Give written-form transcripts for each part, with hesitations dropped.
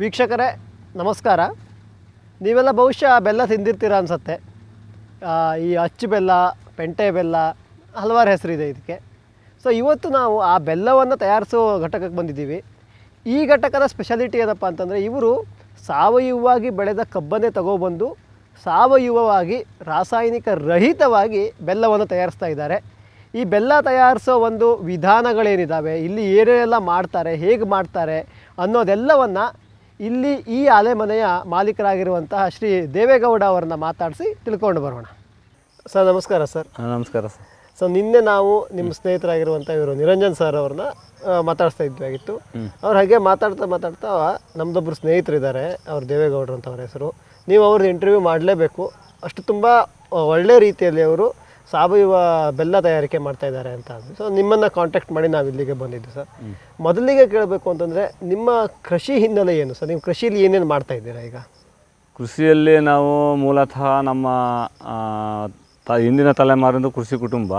ವೀಕ್ಷಕರೇ ನಮಸ್ಕಾರ. ನೀವೆಲ್ಲ ಬಹುಶಃ ಬೆಲ್ಲ ತಿಂದಿರ್ತೀರ ಅನಿಸುತ್ತೆ. ಈ ಅಚ್ಚು ಬೆಲ್ಲ, ಪೆಂಟೆ ಬೆಲ್ಲ, ಹಲವಾರು ಹೆಸರಿದೆ ಇದಕ್ಕೆ. ಸೊ ಇವತ್ತು ನಾವು ಆ ಬೆಲ್ಲವನ್ನು ತಯಾರಿಸೋ ಘಟಕಕ್ಕೆ ಬಂದಿದ್ದೀವಿ. ಈ ಘಟಕದ ಸ್ಪೆಷಾಲಿಟಿ ಏನಪ್ಪ ಅಂತಂದರೆ, ಇವರು ಸಾವಯವವಾಗಿ ಬೆಳೆದ ಕಬ್ಬನ್ನೇ ತಗೊಬಂದು ಸಾವಯವವಾಗಿ ರಾಸಾಯನಿಕ ರಹಿತವಾಗಿ ಬೆಲ್ಲವನ್ನು ತಯಾರಿಸ್ತಾ ಇದ್ದಾರೆ. ಈ ಬೆಲ್ಲ ತಯಾರಿಸೋ ಒಂದು ವಿಧಾನಗಳೇನಿದ್ದಾವೆ, ಇಲ್ಲಿ ಏನೇನೆಲ್ಲ ಮಾಡ್ತಾರೆ, ಹೇಗೆ ಮಾಡ್ತಾರೆ ಅನ್ನೋದೆಲ್ಲವನ್ನು ಇಲ್ಲಿ ಈ ಆಲೆಮನೆಯ ಮಾಲೀಕರಾಗಿರುವಂತಹ ಶ್ರೀ ದೇವೇಗೌಡ ಅವರನ್ನ ಮಾತಾಡಿಸಿ ತಿಳ್ಕೊಂಡು ಬರೋಣ. ಸರ್ ನಮಸ್ಕಾರ. ಸರ್ ನಮಸ್ಕಾರ ಸರ್. ಸೊ ನಿನ್ನೆ ನಾವು ನಿಮ್ಮ ಸ್ನೇಹಿತರಾಗಿರುವಂಥ ಇವರು ನಿರಂಜನ್ ಸರ್ ಅವ್ರನ್ನ ಮಾತಾಡಿಸ್ತಾ ಇದ್ವಾಗಿತ್ತು. ಅವ್ರು ಹಾಗೆ ಮಾತಾಡ್ತಾ ನಮ್ಮದೊಬ್ಬರು ಸ್ನೇಹಿತರಿದ್ದಾರೆ, ಅವ್ರು ದೇವೇಗೌಡರು ಅಂತ ಅವ್ರ ಹೆಸರು. ನೀವು ಅವ್ರದ್ದು ಇಂಟರ್ವ್ಯೂ ಮಾಡಲೇಬೇಕು, ಅಷ್ಟು ತುಂಬ ಒಳ್ಳೆ ರೀತಿಯಲ್ಲಿ ಅವರು ಸಾವಯವ ಬೆಲ್ಲ ತಯಾರಿಕೆ ಮಾಡ್ತಾ ಇದ್ದಾರೆ ಅಂತ ಅಂದು. ಸೊ ನಿಮ್ಮನ್ನು ಕಾಂಟ್ಯಾಕ್ಟ್ ಮಾಡಿ ನಾವು ಇಲ್ಲಿಗೆ ಬಂದಿದ್ದು. ಸರ್ ಮೊದಲಿಗೆ ಕೇಳಬೇಕು ಅಂತಂದರೆ, ನಿಮ್ಮ ಕೃಷಿ ಹಿನ್ನೆಲೆ ಏನು ಸರ್? ನೀವು ಕೃಷಿಯಲ್ಲಿ ಏನೇನು ಮಾಡ್ತಾ ಇದ್ದೀರಾ ಈಗ? ಕೃಷಿಯಲ್ಲಿ ನಾವು ಮೂಲತಃ ನಮ್ಮ ಹಿಂದಿನ ತಲೆಮಾರಿಂದ ಕೃಷಿ ಕುಟುಂಬ.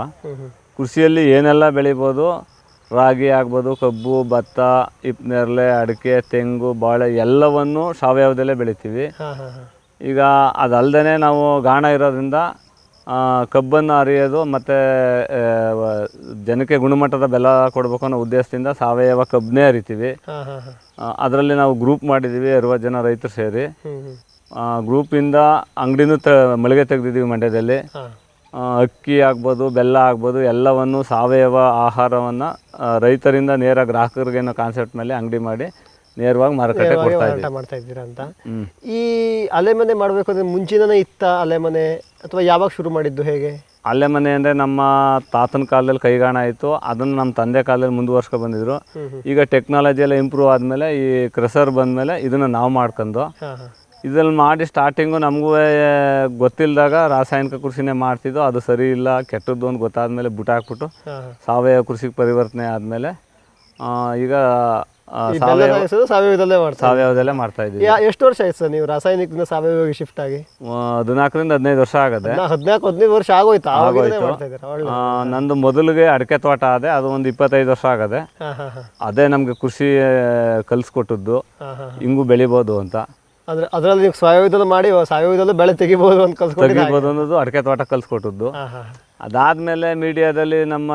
ಕೃಷಿಯಲ್ಲಿ ಏನೆಲ್ಲ ಬೆಳಿಬೋದು, ರಾಗಿ ಆಗ್ಬೋದು, ಕಬ್ಬು, ಭತ್ತ, ಹಿಪ್ಪನೇರಳೆ, ಅಡಿಕೆ, ತೆಂಗು, ಬಾಳೆ ಎಲ್ಲವನ್ನು ಸಾವಯವದಲ್ಲೇ ಬೆಳಿತೀವಿ. ಈಗ ಅದಲ್ಲದೆ ನಾವು ಗಾಣ ಇರೋದ್ರಿಂದ ಕಬ್ಬನ್ನು ಅರಿಯೋದು ಮತ್ತು ಜನಕ್ಕೆ ಗುಣಮಟ್ಟದ ಬೆಲ್ಲ ಕೊಡಬೇಕು ಅನ್ನೋ ಉದ್ದೇಶದಿಂದ ಸಾವಯವ ಕಬ್ಬನ್ನೇ ಅರಿತೀವಿ. ಅದರಲ್ಲಿ ನಾವು ಗ್ರೂಪ್ ಮಾಡಿದ್ದೀವಿ, 60 ಜನ ರೈತರು ಸೇರಿ. ಗ್ರೂಪಿಂದ ಅಂಗಡಿನೂ ಮಳಿಗೆ ತೆಗೆದಿದ್ದೀವಿ ಮಂಡ್ಯದಲ್ಲಿ. ಅಕ್ಕಿ ಆಗ್ಬೋದು, ಬೆಲ್ಲ ಆಗ್ಬೋದು, ಎಲ್ಲವನ್ನು ಸಾವಯವ ಆಹಾರವನ್ನು ರೈತರಿಂದ ನೇರ ಗ್ರಾಹಕರಿಗೆ ಅನ್ನೋ ಕಾನ್ಸೆಪ್ಟ್ ಮೇಲೆ ಅಂಗಡಿ ಮಾಡಿ ನೇರವಾಗಿ ಮಾರುಕಟ್ಟೆ ಮಾಡ್ತಾ ಇದ್ದೀರಾ ಅಂತ. ಈ ಅಲೆಮನೆ ಮಾಡಬೇಕು ಅಂದರೆ ಮುಂಚಿನೇ ಇತ್ತ ಅಲೆಮನೆ, ಅಥವಾ ಯಾವಾಗ ಶುರು ಮಾಡಿದ್ದು, ಹೇಗೆ? ಅಲೆಮನೆ ಅಂದರೆ ನಮ್ಮ ತಾತನ ಕಾಲದಲ್ಲಿ ಕೈಗಾಣ ಆಯಿತು, ಅದನ್ನು ನಮ್ಮ ತಂದೆ ಕಾಲದಲ್ಲಿ ಮುಂದುವರ್ಸ್ಕೊ ಬಂದಿದ್ರು. ಈಗ ಟೆಕ್ನಾಲಜಿ ಎಲ್ಲ ಇಂಪ್ರೂವ್ ಆದಮೇಲೆ ಈ ಕ್ರೆಸರ್ ಬಂದಮೇಲೆ ಇದನ್ನು ನಾವು ಮಾಡ್ಕೊಂಡು ಇದ್ರಲ್ಲಿ ಮಾಡಿ ಸ್ಟಾರ್ಟಿಂಗು ನಮಗೂ ಗೊತ್ತಿಲ್ಲದಾಗ ರಾಸಾಯನಿಕ ಕೃಷಿನೇ ಮಾಡ್ತಿದ್ದೋ, ಅದು ಸರಿ ಇಲ್ಲ ಕೆಟ್ಟದ್ದು ಅಂತ ಗೊತ್ತಾದ್ಮೇಲೆ ಬಿಟ್ಟಾಕ್ಬಿಟ್ಟು ಸಾವಯವ ಕೃಷಿಗೆ ಪರಿವರ್ತನೆ ಆದಮೇಲೆ ಈಗ ಸಾವಯವದಲ್ಲೇ ಮಾಡ್ತಾ ಇದ್ದೀವಿ. ಎಷ್ಟು ವರ್ಷ ಆಯ್ತು ಸರ್ ನೀವು ರಾಸಾಯನಿಕದಿಂದ ಸಾವಯವ ಶಿಫ್ಟ್ ಆಗಿ? 14ರಿಂದ 15 ವರ್ಷ ಆಗದೆ. 14-15 ವರ್ಷ ಆಗೋಯ್ತು. ನಂದು ಮೊದಲಿಗೆ ಅಡಿಕೆ ತೋಟ ಆದೆ, ಅದು ಒಂದು 25 ವರ್ಷ ಆಗದೆ. ಅದೇ ನಮ್ಗೆ ಕೃಷಿ ಕಲಿಸ್ಕೊಟ್ಟದ್ದು, ಹಿಂಗೂ ಬೆಳಿಬೋದು ಅಂತ. ಅಂದ್ರೆ ಅದರಲ್ಲಿ ನೀವು ಸಾವಯವದಲ್ಲಿ ಮಾಡಿ ಸಾವಯವದಲ್ಲೂ ಬೆಳೆ ತೆಗಿಬೋದು ಅಂತ ತೆಗಿಬೋದು ಅನ್ನೋದು ಅಡಿಕೆ ತೋಟ ಕಲಿಸ್ಕೊಟ್ಟದ್ದು. ಅದಾದಮೇಲೆ ಮೀಡಿಯಾದಲ್ಲಿ ನಮ್ಮ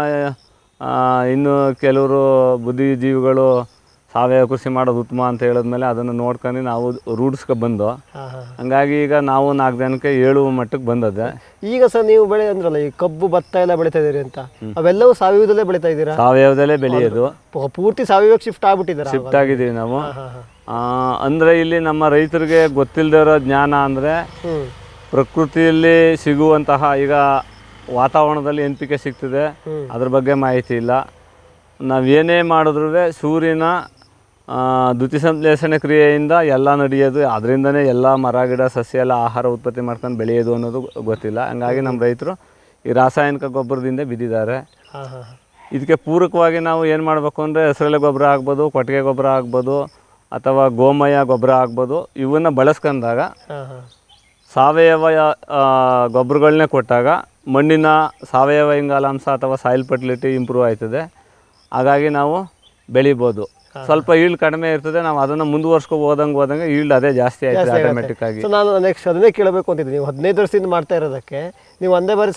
ಇನ್ನು ಕೆಲವರು ಬುದ್ಧಿಜೀವಿಗಳು ಸಾವಯವ ಕೃಷಿ ಮಾಡೋದು ಉತ್ತಮ ಅಂತ ಹೇಳಿದ್ಮೇಲೆ ಅದನ್ನು ನೋಡ್ಕೊಂಡು ನಾವು ರೂಢಿಸ್ಕೊ ಬಂದು, ಹಂಗಾಗಿ ಈಗ ನಾವು 4 ಜನಕ್ಕೆ 7 ಮಟ್ಟಕ್ಕೆ ಬಂದದ್ದೆ. ಈಗ ಸರ್ ನೀವು ಬೆಳೆ ಅಂದ್ರಲ್ಲ, ಈ ಕಬ್ಬು, ಭತ್ತ ಎಲ್ಲ ಬೆಳೀತಾ ಇದೀರಿ ಅಂತ, ಅವೆಲ್ಲವೂ ಸಾವಯವದಲ್ಲೇ ಬೆಳೀತಾ ಇದ್ದೀರಾ? ಸಾವಯವದಲ್ಲೇ ಬೆಳೆಯೋದು, ಪೂರ್ತಿ ಸಾವಯವಕ್ಕೆ ಶಿಫ್ಟ್ ಆಗ್ಬಿಟ್ಟಿದ್ದಾರೆ. ಶಿಫ್ಟ್ ಆಗಿದ್ದೀವಿ ನಾವು. ಅಂದರೆ ಇಲ್ಲಿ ನಮ್ಮ ರೈತರಿಗೆ ಗೊತ್ತಿಲ್ಲದೆ ಇರೋ ಜ್ಞಾನ ಅಂದರೆ, ಪ್ರಕೃತಿಯಲ್ಲಿ ಸಿಗುವಂತಹ ಈಗ ವಾತಾವರಣದಲ್ಲಿ NPK ಸಿಗ್ತದೆ, ಅದ್ರ ಬಗ್ಗೆ ಮಾಹಿತಿ ಇಲ್ಲ. ನಾವೇನೇ ಮಾಡಿದ್ರೂ ಸೂರ್ಯನ ದ್ಯುತಿಸಂಶ್ಲೇಷಣೆ ಕ್ರಿಯೆಯಿಂದ ಎಲ್ಲ ನಡೆಯೋದು, ಅದರಿಂದನೇ ಎಲ್ಲ ಮರ ಗಿಡ ಸಸ್ಯ ಎಲ್ಲ ಆಹಾರ ಉತ್ಪತ್ತಿ ಮಾಡ್ಕೊಂಡು ಬೆಳೆಯೋದು ಅನ್ನೋದು ಗೊತ್ತಿಲ್ಲ. ಹಂಗಾಗಿ ನಮ್ಮ ರೈತರು ಈ ರಾಸಾಯನಿಕ ಗೊಬ್ಬರದಿಂದ ಬಿದ್ದಿದ್ದಾರೆ. ಇದಕ್ಕೆ ಪೂರಕವಾಗಿ ನಾವು ಏನು ಮಾಡಬೇಕು ಅಂದರೆ, ಹಸಿರೆಲೆ ಗೊಬ್ಬರ ಆಗ್ಬೋದು, ಕೊಟ್ಟಿಗೆ ಗೊಬ್ಬರ ಆಗ್ಬೋದು, ಅಥವಾ ಗೋಮಯ ಗೊಬ್ಬರ ಆಗ್ಬೋದು, ಇವನ್ನ ಬಳಸ್ಕೊಂಡಾಗ ಸಾವಯವ ಗೊಬ್ಬರಗಳನ್ನೇ ಕೊಟ್ಟಾಗ ಮಣ್ಣಿನ ಸಾವಯವ ಇಂಗಾಲಾಂಶ ಅಥವಾ ಸಾಯಿಲ್ ಫರ್ಟಿಲಿಟಿ ಇಂಪ್ರೂವ್ ಆಯ್ತದೆ. ಹಾಗಾಗಿ ನಾವು ಬೆಳಿಬೋದು. ಸ್ವಲ್ಪ ಈಲ್ಡ್ ಕಡಿಮೆ ಇರ್ತದೆ, ನಾವು ಅದನ್ನು ಮುಂದುವರ್ಸ್ಕೊ ಹೋದಂಗೆ ಈಲ್ಡ್ ಅದೇ ಜಾಸ್ತಿ ಆಯ್ತದೆ ಆಟೋಮೆಟಿಕ್ ಆಗಿ. ನಾನು ನೆಕ್ಸ್ಟ್ ಅದನ್ನೇ ಕೇಳಬೇಕು ಅಂತಿದ್ದೀನಿ. ನೀವು 15 ವರ್ಷದಿಂದ ಮಾಡ್ತಾ ಇರೋದಕ್ಕೆ ನೀವು ಒಂದೇ ಬಾರಿ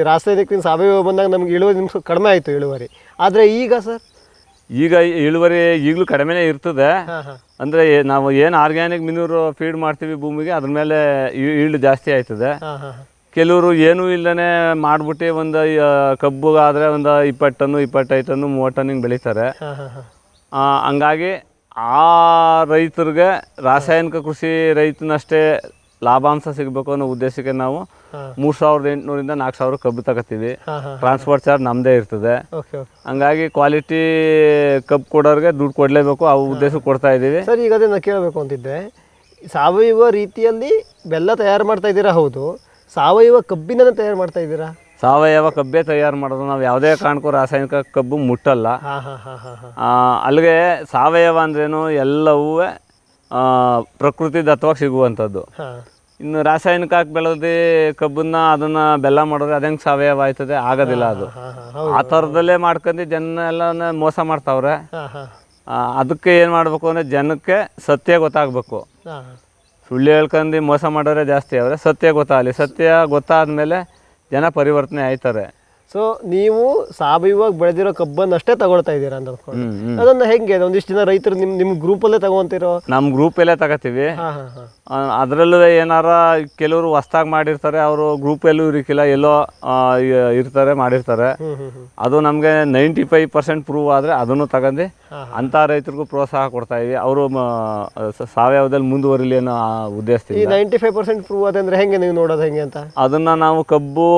ರಾಸಾಯನಿಕದಿಂದ ಸಾವಯವ ಬಂದಾಗ ನಮ್ಗೆ ಇಳುವರಿ ನಿಮ್ಗೆ ಕಡಿಮೆ ಆಯಿತು ಇಳುವರಿ. ಆದರೆ ಈಗ ಸರ್, ಈಗ ಇಳುವರಿ ಈಗಲೂ ಕಡಿಮೆನೇ ಇರ್ತದೆ. ಅಂದರೆ ನಾವು ಏನು ಆರ್ಗ್ಯಾನಿಕ್ ಮಿನ್ಯೂರ್ ಫೀಡ್ ಮಾಡ್ತೀವಿ ಭೂಮಿಗೆ, ಅದ್ರ ಮೇಲೆ ಈಲ್ಡ್ ಜಾಸ್ತಿ ಆಯ್ತದೆ. ಕೆಲವರು ಏನೂ ಇಲ್ಲದೇ ಮಾಡಿಬಿಟ್ಟು ಒಂದು ಕಬ್ಬುಗಾದರೆ ಒಂದು 20 ಟನ್ನು, 25 ಟನ್ನು, 30 ಟನ್ ಹಿಂಗೆ ಬೆಳೀತಾರೆ. ಹಂಗಾಗಿ ಆ ರೈತರಿಗೆ ರಾಸಾಯನಿಕ ಕೃಷಿ ರೈತನಷ್ಟೇ ಲಾಭಾಂಶ ಸಿಗಬೇಕು ಅನ್ನೋ ಉದ್ದೇಶಕ್ಕೆ ನಾವು 3800ರಿಂದ 4000 ಕಬ್ಬು ತಗೋತೀವಿ. ಟ್ರಾನ್ಸ್ಪೋರ್ಟ್ ಚಾರ್ಜ್ ನಮ್ಮದೇ ಇರ್ತದೆ. ಹಂಗಾಗಿ ಕ್ವಾಲಿಟಿ ಕಬ್ಬು ಕೊಡೋರಿಗೆ ದುಡ್ಡು ಕೊಡಲೇಬೇಕು, ಆ ಉದ್ದೇಶಕ್ಕೆ ಕೊಡ್ತಾ ಇದ್ದೀವಿ. ಸರ್ ಈಗ ಅದೇ ನಾನು ಕೇಳಬೇಕು ಅಂತಿದ್ದೆ, ಸಾವಯವ ರೀತಿಯಲ್ಲಿ ಬೆಲ್ಲ ತಯಾರು ಮಾಡ್ತಾ ಇದ್ದೀರಾ? ಹೌದು. ಸಾವಯವ ಕಬ್ಬಿನ ತಯಾರು ಮಾಡ್ತಾ ಇದ್ದೀರಾ? ಸಾವಯವ ಕಬ್ಬೇ ತಯಾರು ಮಾಡೋದು. ನಾವು ಯಾವುದೇ ಕಾರಣಕ್ಕೂ ರಾಸಾಯನಿಕ ಕಬ್ಬು ಮುಟ್ಟಲ್ಲ. ಅಲ್ಲಿಗೆ ಸಾವಯವ ಅಂದ್ರೇನು, ಎಲ್ಲವೂ ಪ್ರಕೃತಿದತ್ತವಾಗಿ ಸಿಗುವಂಥದ್ದು. ಇನ್ನು ರಾಸಾಯನಿಕ ಹಾಕಿ ಬೆಳೆದು ಕಬ್ಬನ್ನ ಅದನ್ನು ಬೆಲ್ಲ ಮಾಡಿದ್ರೆ ಅದು ಹೆಂಗೆ ಸಾವಯವ ಆಯ್ತದೆ? ಆಗೋದಿಲ್ಲ. ಅದು ಆ ಥರದಲ್ಲೇ ಮಾಡ್ಕೊಂಡು ಜನ ಎಲ್ಲ ಮೋಸ ಮಾಡ್ತಾವ್ರೆ. ಅದಕ್ಕೆ ಏನು ಮಾಡಬೇಕು ಅಂದರೆ ಜನಕ್ಕೆ ಸತ್ಯ ಗೊತ್ತಾಗಬೇಕು. ಹಾಂ ಸುಳ್ಳು ಹೇಳ್ಕೊಂಡು ಮೋಸ ಮಾಡೋರೆ ಜಾಸ್ತಿ ಅವರೇ. ಸತ್ಯ ಗೊತ್ತಾಗಲಿ, ಸತ್ಯ ಗೊತ್ತಾದ ಮೇಲೆ ಜನ ಪರಿವರ್ತನೆ ಆಯ್ತಾರೆ. ಸೊ ನೀವು ಸಾವಯವಾಗಿ ಬೆಳೆದಿರೋ ಕಬ್ಬನ್ನು ಅಷ್ಟೇ ತಗೊಳ್ತಾ ಇದ್ದೀರಾ ಅಂತ ಅಂದ್ಕೊಂಡು. ಅದನ್ನ ಹೆಂಗೆ ಒಂದಿಷ್ಟು ಜನ ರೈತರು ನಿಮ್ಮ ಗ್ರೂಪಲ್ಲೇ ತಗೊಂತೀರೋ? ನಮ್ಮ ಗ್ರೂಪಲ್ಲೇ ತಗೋತೀವಿ. ಹಾಂ ಹಾಂ ಹಾಂ. ಅದರಲ್ಲೂ ಏನಾರ ಕೆಲವರು ಹೊಸ್ದಾಗಿ ಮಾಡಿರ್ತಾರೆ, ಅವರು ಗ್ರೂಪಲ್ಲೂ ಇರಕ್ಕಿಲ್ಲ, ಎಲ್ಲೋ ಇರ್ತಾರೆ ಮಾಡಿರ್ತಾರೆ. ಅದು ನಮಗೆ 95% ಪ್ರೂವ್ ಆದರೆ ಅದನ್ನು ತಗೊಂಡು ಅಂಥ ರೈತರಿಗೂ ಪ್ರೋತ್ಸಾಹ ಕೊಡ್ತಾ ಇದ್ದೀವಿ. ಅವರು ಸಾವಯವದಲ್ಲಿ ಮುಂದುವರಿಲಿ ಅನ್ನೋ ಉದ್ದೇಶದಿಂದ. ಈ 95% ಪ್ರೂವ್ ಅದಂದ್ರೆ ಹೆಂಗೆ ನೀವು ನೋಡೋದು ಹೆಂಗೆ ಅಂತ? ಅದನ್ನು ನಾವು ಕಬ್ಬು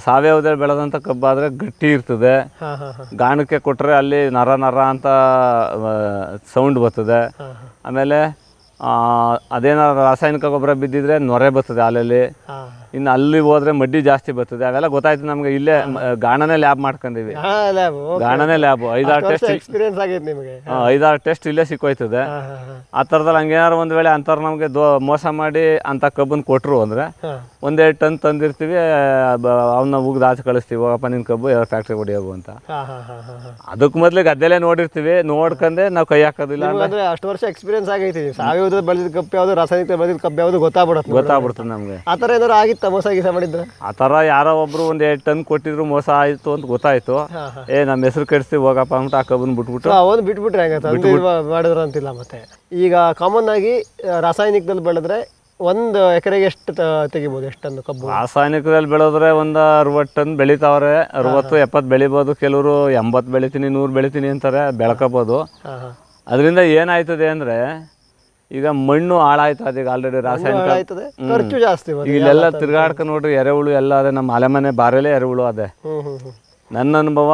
ಸಾವಯವದಲ್ಲಿ ಬೆಳೆದಂಥ ಕಬ್ಬಾದರೆ ಗಟ್ಟಿ ಇರ್ತದೆ. ಗಾಣಕ್ಕೆ ಕೊಟ್ಟರೆ ಅಲ್ಲಿ ನರ ನರ ಅಂತ ಸೌಂಡ್ ಬರ್ತದೆ. ಆಮೇಲೆ ಅದೇನಾದ್ರು ರಾಸಾಯನಿಕ ಗೊಬ್ಬರ ಬಿದ್ದಿದ್ರೆ ನೊರೆ ಬರ್ತದೆ ಹಾಲಲ್ಲಿ. ಇನ್ನು ಅಲ್ಲಿ ಹೋದ್ರೆ ಮಡ್ಡಿ ಜಾಸ್ತಿ ಬರ್ತದೆ. ಅವೆಲ್ಲ ಗೊತ್ತಾಯ್ತು ನಮ್ಗೆ. ಇಲ್ಲೇ ಗಾಣನೇ ಲ್ಯಾಬ್ ಮಾಡ್ಕೊಂಡಿವಿ. ಗಾಣನೇ ಲ್ಯಾಬ್ 5-6 ಟೆಸ್ಟ್ ಎಕ್ಸ್ಪೀರಿಯನ್ಸ್ ಆಗೈತೆ ನಿಮಗೆ. 5-6 ಟೆಸ್ಟ್ ಇಲ್ಲೇ ಸಿಕ್ಕೋಯ್ತದೆ. ಆ ಥರದಲ್ಲಿ ಹಂಗೇನಾರು ಒಂದು ವೇಳೆ ಅಂಥವ್ರು ನಮಗೆ ಮೋಸ ಮಾಡಿ ಅಂಥ ಕಬ್ಬನ್ನು ಕೊಟ್ಟರು ಅಂದರೆ 1-2 ಟನ್ ತಂದಿರ್ತೀವಿ. ಅವನ್ನ ಉಗ್ದು ಆಚೆ ಕಳಿಸ್ತೀವಿ, ಹೋಗಪ್ಪ ನಿನ್ನ ಕಬ್ಬು ಫ್ಯಾಕ್ಟ್ರಿ ಹೊಡಿಯೋಗು ಅಂತ. ಅದಕ್ಕೆ ಮೊದಲು ಗದ್ದೆಲೆ ನೋಡಿರ್ತೀವಿ, ನೋಡ್ಕೊಂಡೆ ನಾವು ಕೈ ಹಾಕೋದಿಲ್ಲ. ಅಂದ್ರೆ ಅಷ್ಟು ವರ್ಷ ಎಕ್ಸ್ಪೀರಿಯನ್ಸ್ ಆಗೈತಿ. ಸಾವಯವ ಬೆಳೆದಿದ್ದ ಕಬ್ಬು ಯಾವುದು, ರಾಸಾಯನಿಕ ಬೆಳೆದಿದ್ದ ಕಬ್ಬು ಯಾವುದು ಗೊತ್ತಾಗ್ಬಿಡ್ತದೆ ನಮಗೆ. ಆ ಥರ ಏನಾದ್ರು ಆಗಿತ್ತು ಮೋಸ ಗೀಸ ಮಾಡಿದ್ರೆ? ಆ ಥರ ಯಾರೋ ಒಬ್ರು 1-2 ಟನ್ ಕೊಟ್ಟಿದ್ರು, ಮೋಸ ಆಯಿತು ಅಂತ ಗೊತ್ತಾಯ್ತು. ನಮ್ಮ ಹೆಸರು ಕೆಡಿಸ್ತೀವಿ ಹೋಗಪ್ಪ ಅಂತ ಆ ಕಬ್ಬನ್ನು ಬಿಟ್ಬಿಟ್ಟು ಅವನು ಬಿಟ್ಬಿಟ್ರೆ ಹೆಂಗೆ ಮಾಡಿದ್ರು ಅಂತಿಲ್ಲ. ಮತ್ತೆ ಈಗ ಕಾಮನ್ ಆಗಿ ರಾಸಾಯನಿಕದಲ್ಲಿ ಬೆಳೆದ್ರೆ 1 ಎಕರೆಗೆ ಎಷ್ಟು ತೆಗಿಬೋದು, ಎಷ್ಟೊಂದು ಕಬ್ಬು? ರಾಸಾಯನಿಕದಲ್ಲಿ ಬೆಳೆದ್ರೆ ಒಂದು 60 ಟನ್ ಬೆಳಿತಾವ್ರೆ. 60-70 ಬೆಳಿಬೋದು. ಕೆಲವರು 80 ಬೆಳಿತೀನಿ 100 ಬೆಳಿತೀನಿ ಅಂತಾರೆ, ಬೆಳ್ಕೋಬೋದು. ಅದರಿಂದ ಏನಾಯ್ತದೆ ಅಂದರೆ ಈಗ ಮಣ್ಣು ಹಾಳಾಯ್ತದೆ. ಈಗ ಆಲ್ರೆಡಿ ರಾಸಾಯನಿಕ ಖರ್ಚು ಜಾಸ್ತಿ. ಇಲ್ಲೆಲ್ಲ ತಿರ್ಗಾಡ್ಕೊಂಡು ನೋಡ್ರಿ, ಎರೆಹುಳು ಎಲ್ಲ ಅದೇ. ನಮ್ಮ ಅಲೆಮನೆ ಬಾರಲ್ಲೇ ಎರೆಹುಳು ಅದೇ. ನನ್ನ ಅನುಭವ,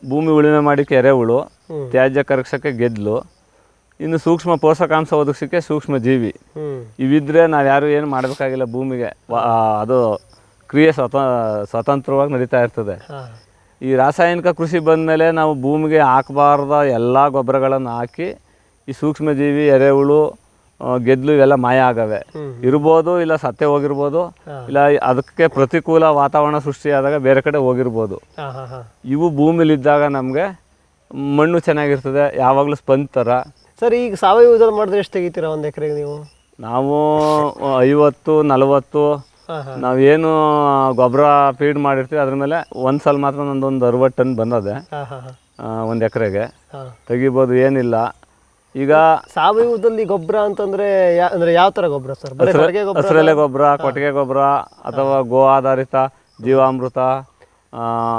ಭೂಮಿ ಉಳುಮೆ ಮಾಡಿಕ್ಕೆ ಎರೆಹುಳು, ತ್ಯಾಜ್ಯ ಕರಗಿಸೋಕ್ಕೆ ಗೆದ್ಲು, ಇನ್ನು ಸೂಕ್ಷ್ಮ ಪೋಷಕಾಂಶ ಒದಗಿಸೋಕ್ಕೆ ಸೂಕ್ಷ್ಮ ಜೀವಿ. ಇವಿದ್ರೆ ನಾವು ಯಾರು ಏನು ಮಾಡಬೇಕಾಗಿಲ್ಲ. ಭೂಮಿಗೆ ಅದು ಕ್ರಿಯೆ ಸ್ವತಂತ್ರವಾಗಿ ನಡೀತಾ ಇರ್ತದೆ. ಈ ರಾಸಾಯನಿಕ ಕೃಷಿ ಬಂದಮೇಲೆ ನಾವು ಭೂಮಿಗೆ ಹಾಕಬಾರ್ದ ಎಲ್ಲ ಗೊಬ್ಬರಗಳನ್ನು ಹಾಕಿ ಈ ಸೂಕ್ಷ್ಮ ಜೀವಿ, ಎರೆಹುಳು, ಗೆದ್ಲು ಇವೆಲ್ಲ ಮಾಯ ಆಗವೆ. ಇರ್ಬೋದು, ಇಲ್ಲ ಸತ್ತೇ ಹೋಗಿರ್ಬೋದು, ಇಲ್ಲ ಅದಕ್ಕೆ ಪ್ರತಿಕೂಲ ವಾತಾವರಣ ಸೃಷ್ಟಿಯಾದಾಗ ಬೇರೆ ಕಡೆ ಹೋಗಿರ್ಬೋದು. ಇವು ಭೂಮಿಲಿದ್ದಾಗ ನಮಗೆ ಮಣ್ಣು ಚೆನ್ನಾಗಿರ್ತದೆ, ಯಾವಾಗಲೂ ಸ್ಪಂಜ್ ಥರ. ಸರ್, ಈಗ ಸಾವಯವದಲ್ಲಿ ಮಾಡಿದ್ರೆ ಎಷ್ಟು ತೆಗಿತೀರಾ 1 ಎಕರೆಗೆ ನೀವು? ನಾವು 50-40 ನಾವೇನು ಗೊಬ್ಬರ ಫೀಡ್ ಮಾಡಿರ್ತೀವಿ ಅದ್ರ ಮೇಲೆ ಒಂದು ಸಲ ಮಾತ್ರ ನಂದೊಂದು 60 ಟನ್ ಬಂದದೆ 1 ಎಕರೆಗೆ ತೆಗಿಬೋದು, ಏನಿಲ್ಲ. ಈಗ ಸಾವಯವದಲ್ಲಿ ಗೊಬ್ಬರ ಅಂತಂದ್ರೆ ಅಂದ್ರೆ ಯಾವ ತರ ಗೊಬ್ಬರ ಸರ್? ಹಸಿರೆಲೆ ಗೊಬ್ಬರ, ಕೊಟ್ಟಿಗೆ ಗೊಬ್ಬರ, ಅಥವಾ ಗೋ ಆಧಾರಿತ ಜೀವಾಮೃತ,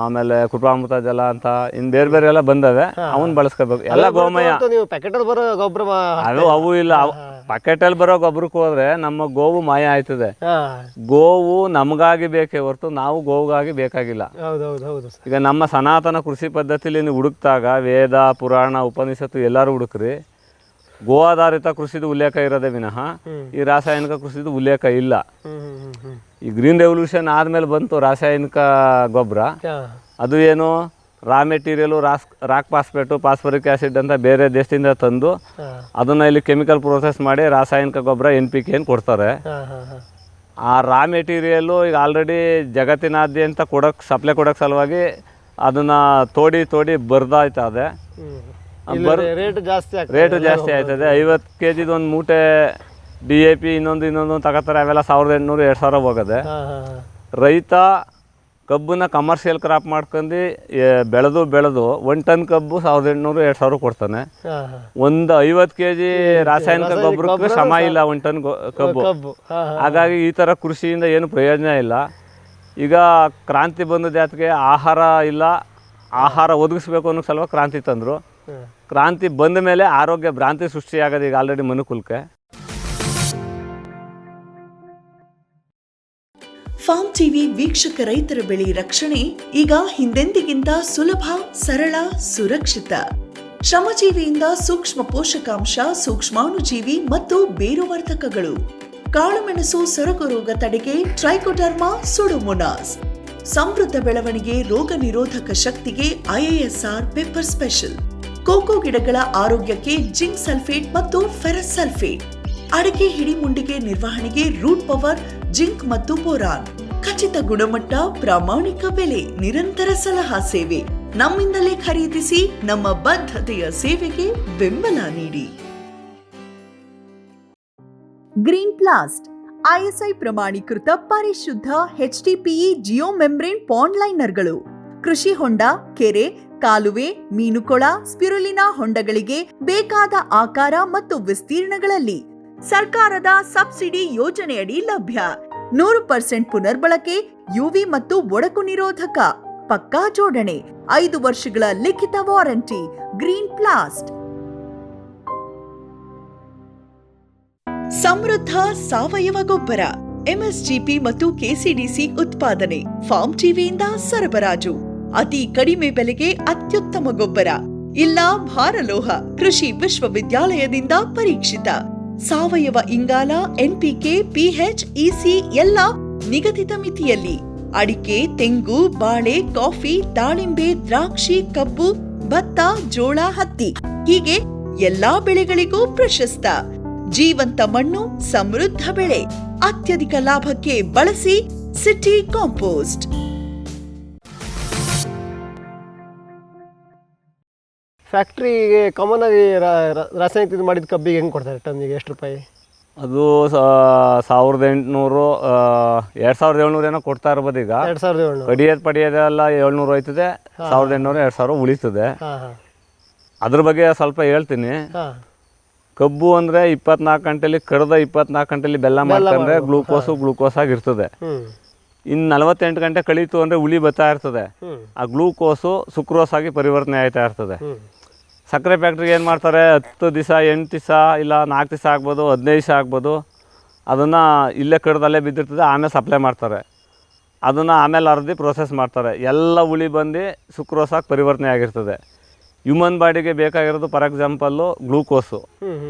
ಆಮೇಲೆ ಕೃಪಾಮೃತ ಜಲ ಅಂತ ಇನ್ನು ಬೇರೆ ಬೇರೆ ಎಲ್ಲ ಬಂದವೆ. ಅವನ್ನ ಬಳಸ್ಕೋಬೇಕು. ಎಲ್ಲ ಗೋಮಯ. ನೀವು ಪ್ಯಾಕೆಟಲ್ಲಿ ಬರೋ ಗೊಬ್ಬರ ಅವು ಇಲ್ಲ. ಪ್ಯಾಕೆಟಲ್ಲಿ ಬರೋ ಗೊಬ್ಬರಕ್ಕೆ ಹೋದ್ರೆ ನಮ್ಮ ಗೋವು ಮಾಯ ಆಯ್ತದೆ. ಗೋವು ನಮಗಾಗಿ ಬೇಕೇ ಹೊರತು ನಾವು ಗೋವಿಗಾಗಿ ಬೇಕಾಗಿಲ್ಲ. ಈಗ ನಮ್ಮ ಸನಾತನ ಕೃಷಿ ಪದ್ಧತಿಲಿ ನೀವು ಹುಡುಕ್ತಾಗ ವೇದ, ಪುರಾಣ, ಉಪನಿಷತ್ತು ಎಲ್ಲರೂ ಹುಡುಕ್ರಿ, ಗೋ ಆಧಾರಿತ ಕೃಷಿದು ಉಲ್ಲೇಖ ಇರೋದೇ ವಿನಃ ಈ ರಾಸಾಯನಿಕ ಕೃಷಿದು ಉಲ್ಲೇಖ ಇಲ್ಲ. ಈ ಗ್ರೀನ್ ರೆವಲ್ಯೂಷನ್ ಆದಮೇಲೆ ಬಂತು ರಾಸಾಯನಿಕ ಗೊಬ್ಬರ. ಅದು ಏನು raw material, rock phosphate, phosphoric acid ಅಂತ ಬೇರೆ ದೇಶದಿಂದ ತಂದು ಅದನ್ನು ಇಲ್ಲಿ ಕೆಮಿಕಲ್ ಪ್ರೋಸೆಸ್ ಮಾಡಿ ರಾಸಾಯನಿಕ ಗೊಬ್ಬರ NPK ಕೊಡ್ತಾರೆ. ಆ ರಾ ಮೆಟೀರಿಯಲ್ಲು ಈಗ ಆಲ್ರೆಡಿ ಜಗತ್ತಿನಾದ್ಯಂತ ಸಪ್ಲೈ ಕೊಡೋಕ್ಕೆ ಸಲುವಾಗಿ ಅದನ್ನು ತೋಡಿ ಬರ್ದಾಯ್ತದೆ. ರೇಟು ಜಾಸ್ತಿ ಆಯ್ತದೆ. 50 kg ಒಂದು ಮೂಟೆ DAP ಇನ್ನೊಂದು ತಗೋತಾರೆ. ಅವೆಲ್ಲ 1800-2000 ಹೋಗೋದೆ. ರೈತ ಕಬ್ಬನ್ನ ಕಮರ್ಷಿಯಲ್ ಕ್ರಾಪ್ ಮಾಡ್ಕೊಂಡು ಬೆಳೆದು 1 ಟನ್ ಕಬ್ಬು 1800-2000 ಕೊಡ್ತಾನೆ. ಒಂದು 50 kg ರಾಸಾಯನಿಕ ಗೊಬ್ಬರಕ್ಕೆ ಶ್ರಮ ಇಲ್ಲ 1 ಟನ್ ಕಬ್ಬು. ಹಾಗಾಗಿ ಈ ಥರ ಕೃಷಿಯಿಂದ ಏನು ಪ್ರಯೋಜನ ಇಲ್ಲ. ಈಗ ಕ್ರಾಂತಿ ಬಂದ ಜಾತಿಗೆ ಆಹಾರ ಇಲ್ಲ, ಆಹಾರ ಒದಗಿಸ್ಬೇಕು ಅನ್ನೋ ಸಲುವಾಗಿ ಕ್ರಾಂತಿ ತಂದರು. ಕ್ರಾಂತಿ ಬಂದ ಮೇಲೆ ಆರೋಗ್ಯ ಭ್ರಾಂತಿ ಸೃಷ್ಟಿಯಾಗದೆ ಈಗ ಆಲ್ರೆಡಿ ಮನುಕುಲಕ್ಕೆ. ಫಾರ್ಮ್ ಟಿವಿ ವೀಕ್ಷಕ ರೈತರ ಬೆಳೆ ರಕ್ಷಣೆ ಈಗ ಹಿಂದೆಂದಿಗಿಂತ ಸುಲಭ, ಸರಳ, ಸುರಕ್ಷಿತ. ಶ್ರಮಜೀವಿಯಿಂದ ಸೂಕ್ಷ್ಮ ಪೋಷಕಾಂಶ, ಸೂಕ್ಷ್ಮಾಣುಜೀವಿ ಮತ್ತು ಬೇರುವರ್ಧಕಗಳು. ಕಾಳುಮೆಣಸು ಸೊರಗು ರೋಗ ತಡೆಗೆ ಟ್ರೈಕೋಡರ್ಮಾ ಸುಡೋಮೋನಾಸ್. ಸಮೃದ್ಧ ಬೆಳವಣಿಗೆ, ರೋಗ ನಿರೋಧಕ ಶಕ್ತಿಗೆ IISR ಪೆಪ್ಪರ್ ಸ್ಪೆಷಲ್. ಕೋಕೋ ಗಿಡಗಳ ಆರೋಗ್ಯಕ್ಕೆ ಜಿಂಕ್ ಸಲ್ಫೇಟ್ ಮತ್ತು ಫೆರಸ್ ಸಲ್ಫೇಟ್. ಅಡಿಕೆ ಹಿಡಿಮುಂಡಿಗೆ ನಿರ್ವಹಣೆಗೆ ರೂಟ್ ಪವರ್, ಜಿಂಕ್ ಮತ್ತು ಬೋರಾನ್. ಖಚಿತ ಗುಣಮಟ್ಟ, ಪ್ರಾಮಾಣಿಕ ಬೆಲೆ, ನಿರಂತರ ಸಲಹಾ ಸೇವೆ. ನಮ್ಮಿಂದಲೇ ಖರೀದಿಸಿ, ನಮ್ಮ ಬದ್ಧತೆಯ ಸೇವೆಗೆ ಬೆಂಬಲ ನೀಡಿ. ಗ್ರೀನ್ ಪ್ಲಾಸ್ಟ್ ISI ಪ್ರಮಾಣೀಕೃತ ಪರಿಶುದ್ಧ HDPE ಜಿಯೋ ಮೆಂಬ್ರೇನ್ ಪಾಂಡ್ ಲೈನರ್ಗಳು ಕೃಷಿ ಹೊಂಡ, ಕೆರೆ, ಕಾಲುವೆ, ಮೀನುಕೊಳ, ಸ್ಪಿರುಲಿನಾ ಹೊಂಡಗಳಿಗೆ ಬೇಕಾದ ಆಕಾರ ಮತ್ತು ವಿಸ್ತೀರ್ಣಗಳಲ್ಲಿ ಸರ್ಕಾರದ ಸಬ್ಸಿಡಿ ಯೋಜನೆಯಡಿ ಲಭ್ಯ. 100% ಪುನರ್ಬಳಕೆ, UV ಮತ್ತು ಒಡಕು ನಿರೋಧಕ, ಪಕ್ಕಾ ಜೋಡಣೆ, 5 ವರ್ಷಗಳ ಲಿಖಿತ ವಾರಂಟಿ. ಗ್ರೀನ್ ಪ್ಲಾಸ್ಟ್. ಸಮೃದ್ಧ ಸಾವಯವ ಗೊಬ್ಬರ, MSGP ಮತ್ತು KCDC ಉತ್ಪಾದನೆ, ಫಾರ್ಮ್ ಟಿವಿಯಿಂದ ಸರಬರಾಜು. ಅತಿ ಕಡಿಮೆ ಬೆಲೆಗೆ ಅತ್ಯುತ್ತಮ ಗೊಬ್ಬರ. ಇಲ್ಲ ಭಾರಲೋಹ, ಕೃಷಿ ವಿಶ್ವವಿದ್ಯಾಲಯದಿಂದ ಪರೀಕ್ಷಿತ ಸಾವಯವ ಇಂಗಾಲ, NPK, PH, EC ಎಲ್ಲ ನಿಗದಿತ ಮಿತಿಯಲ್ಲಿ. ಅಡಿಕೆ, ತೆಂಗು, ಬಾಳೆ, ಕಾಫಿ, ದಾಳಿಂಬೆ, ದ್ರಾಕ್ಷಿ, ಕಬ್ಬು, ಭತ್ತ, ಜೋಳ, ಹತ್ತಿ ಹೀಗೆ ಎಲ್ಲಾ ಬೆಳೆಗಳಿಗೂ ಪ್ರಶಸ್ತ. ಜೀವಂತ ಮಣ್ಣು, ಸಮೃದ್ಧ ಬೆಳೆ, ಅತ್ಯಧಿಕ ಲಾಭಕ್ಕೆ ಬಳಸಿ ಸಿಟಿ ಕಾಂಪೋಸ್ಟ್. ಫ್ಯಾಕ್ಟ್ರಿಗೆ ಕಾಮನ್ ಆಗಿ ರಾಸಾಯನಿಕ ಮಾಡಿದ ಕಬ್ಬಿಗೆ ಹೆಂಗೆ ಕೊಡ್ತಾರೆ ಟನ್ನಿಗೆ, ಎಷ್ಟು ರೂಪಾಯಿ? ಅದು 1800 2700 ಏನೋ ಕೊಡ್ತಾ ಇರ್ಬೋದು. ಈಗ 2700 ಪಡಿಯೋದೆಲ್ಲ 700 ಹೋಯ್ತದೆ, 1800 2000 ಉಳಿತದೆ. ಹಾಂ ಹಾಂ. ಅದ್ರ ಬಗ್ಗೆ ಸ್ವಲ್ಪ ಹೇಳ್ತೀನಿ. ಹಾಂ. ಕಬ್ಬು ಅಂದರೆ 24 ಗಂಟೆಲಿ ಕಡ್ದ 24 ಗಂಟೆಲಿ ಬೆಲ್ಲ ಮಾಡ್ಕೊಂಡ್ರೆ ಗ್ಲೂಕೋಸ್ ಆಗಿರ್ತದೆ. ಇನ್ನು 48 ಗಂಟೆ ಕಳೀತು ಅಂದರೆ ಹುಳಿ ಬರ್ತಾ ಇರ್ತದೆ. ಆ ಗ್ಲೂಕೋಸು ಸುಕ್ರೋಸ್ ಆಗಿ ಪರಿವರ್ತನೆ ಆಯ್ತಾ ಇರ್ತದೆ. ಸಕ್ಕರೆ ಫ್ಯಾಕ್ಟ್ರಿಗೆ ಏನು ಮಾಡ್ತಾರೆ, 10 ದಿವಸ 8 ದಿವಸ ಇಲ್ಲ 4 ದಿವಸ ಆಗ್ಬೋದು, 15 ದಿವಸ ಆಗ್ಬೋದು, ಅದನ್ನು ಇಲ್ಲೇ ಕಡ್ದಲ್ಲೇ ಬಿದ್ದಿರ್ತದೆ. ಆಮೇಲೆ ಸಪ್ಲೈ ಮಾಡ್ತಾರೆ. ಅದನ್ನು ಆಮೇಲೆ ಅರ್ಧಿ ಪ್ರೋಸೆಸ್ ಮಾಡ್ತಾರೆ. ಎಲ್ಲ ಹುಳಿ ಬಂದು ಸುಕ್ರೋಸ್ ಆಗಿ ಪರಿವರ್ತನೆ ಆಗಿರ್ತದೆ. ಹ್ಯೂಮನ್ ಬಾಡಿಗೆ ಬೇಕಾಗಿರೋದು ಫಾರ್ ಎಕ್ಸಾಂಪಲ್ಲು ಗ್ಲೂಕೋಸು.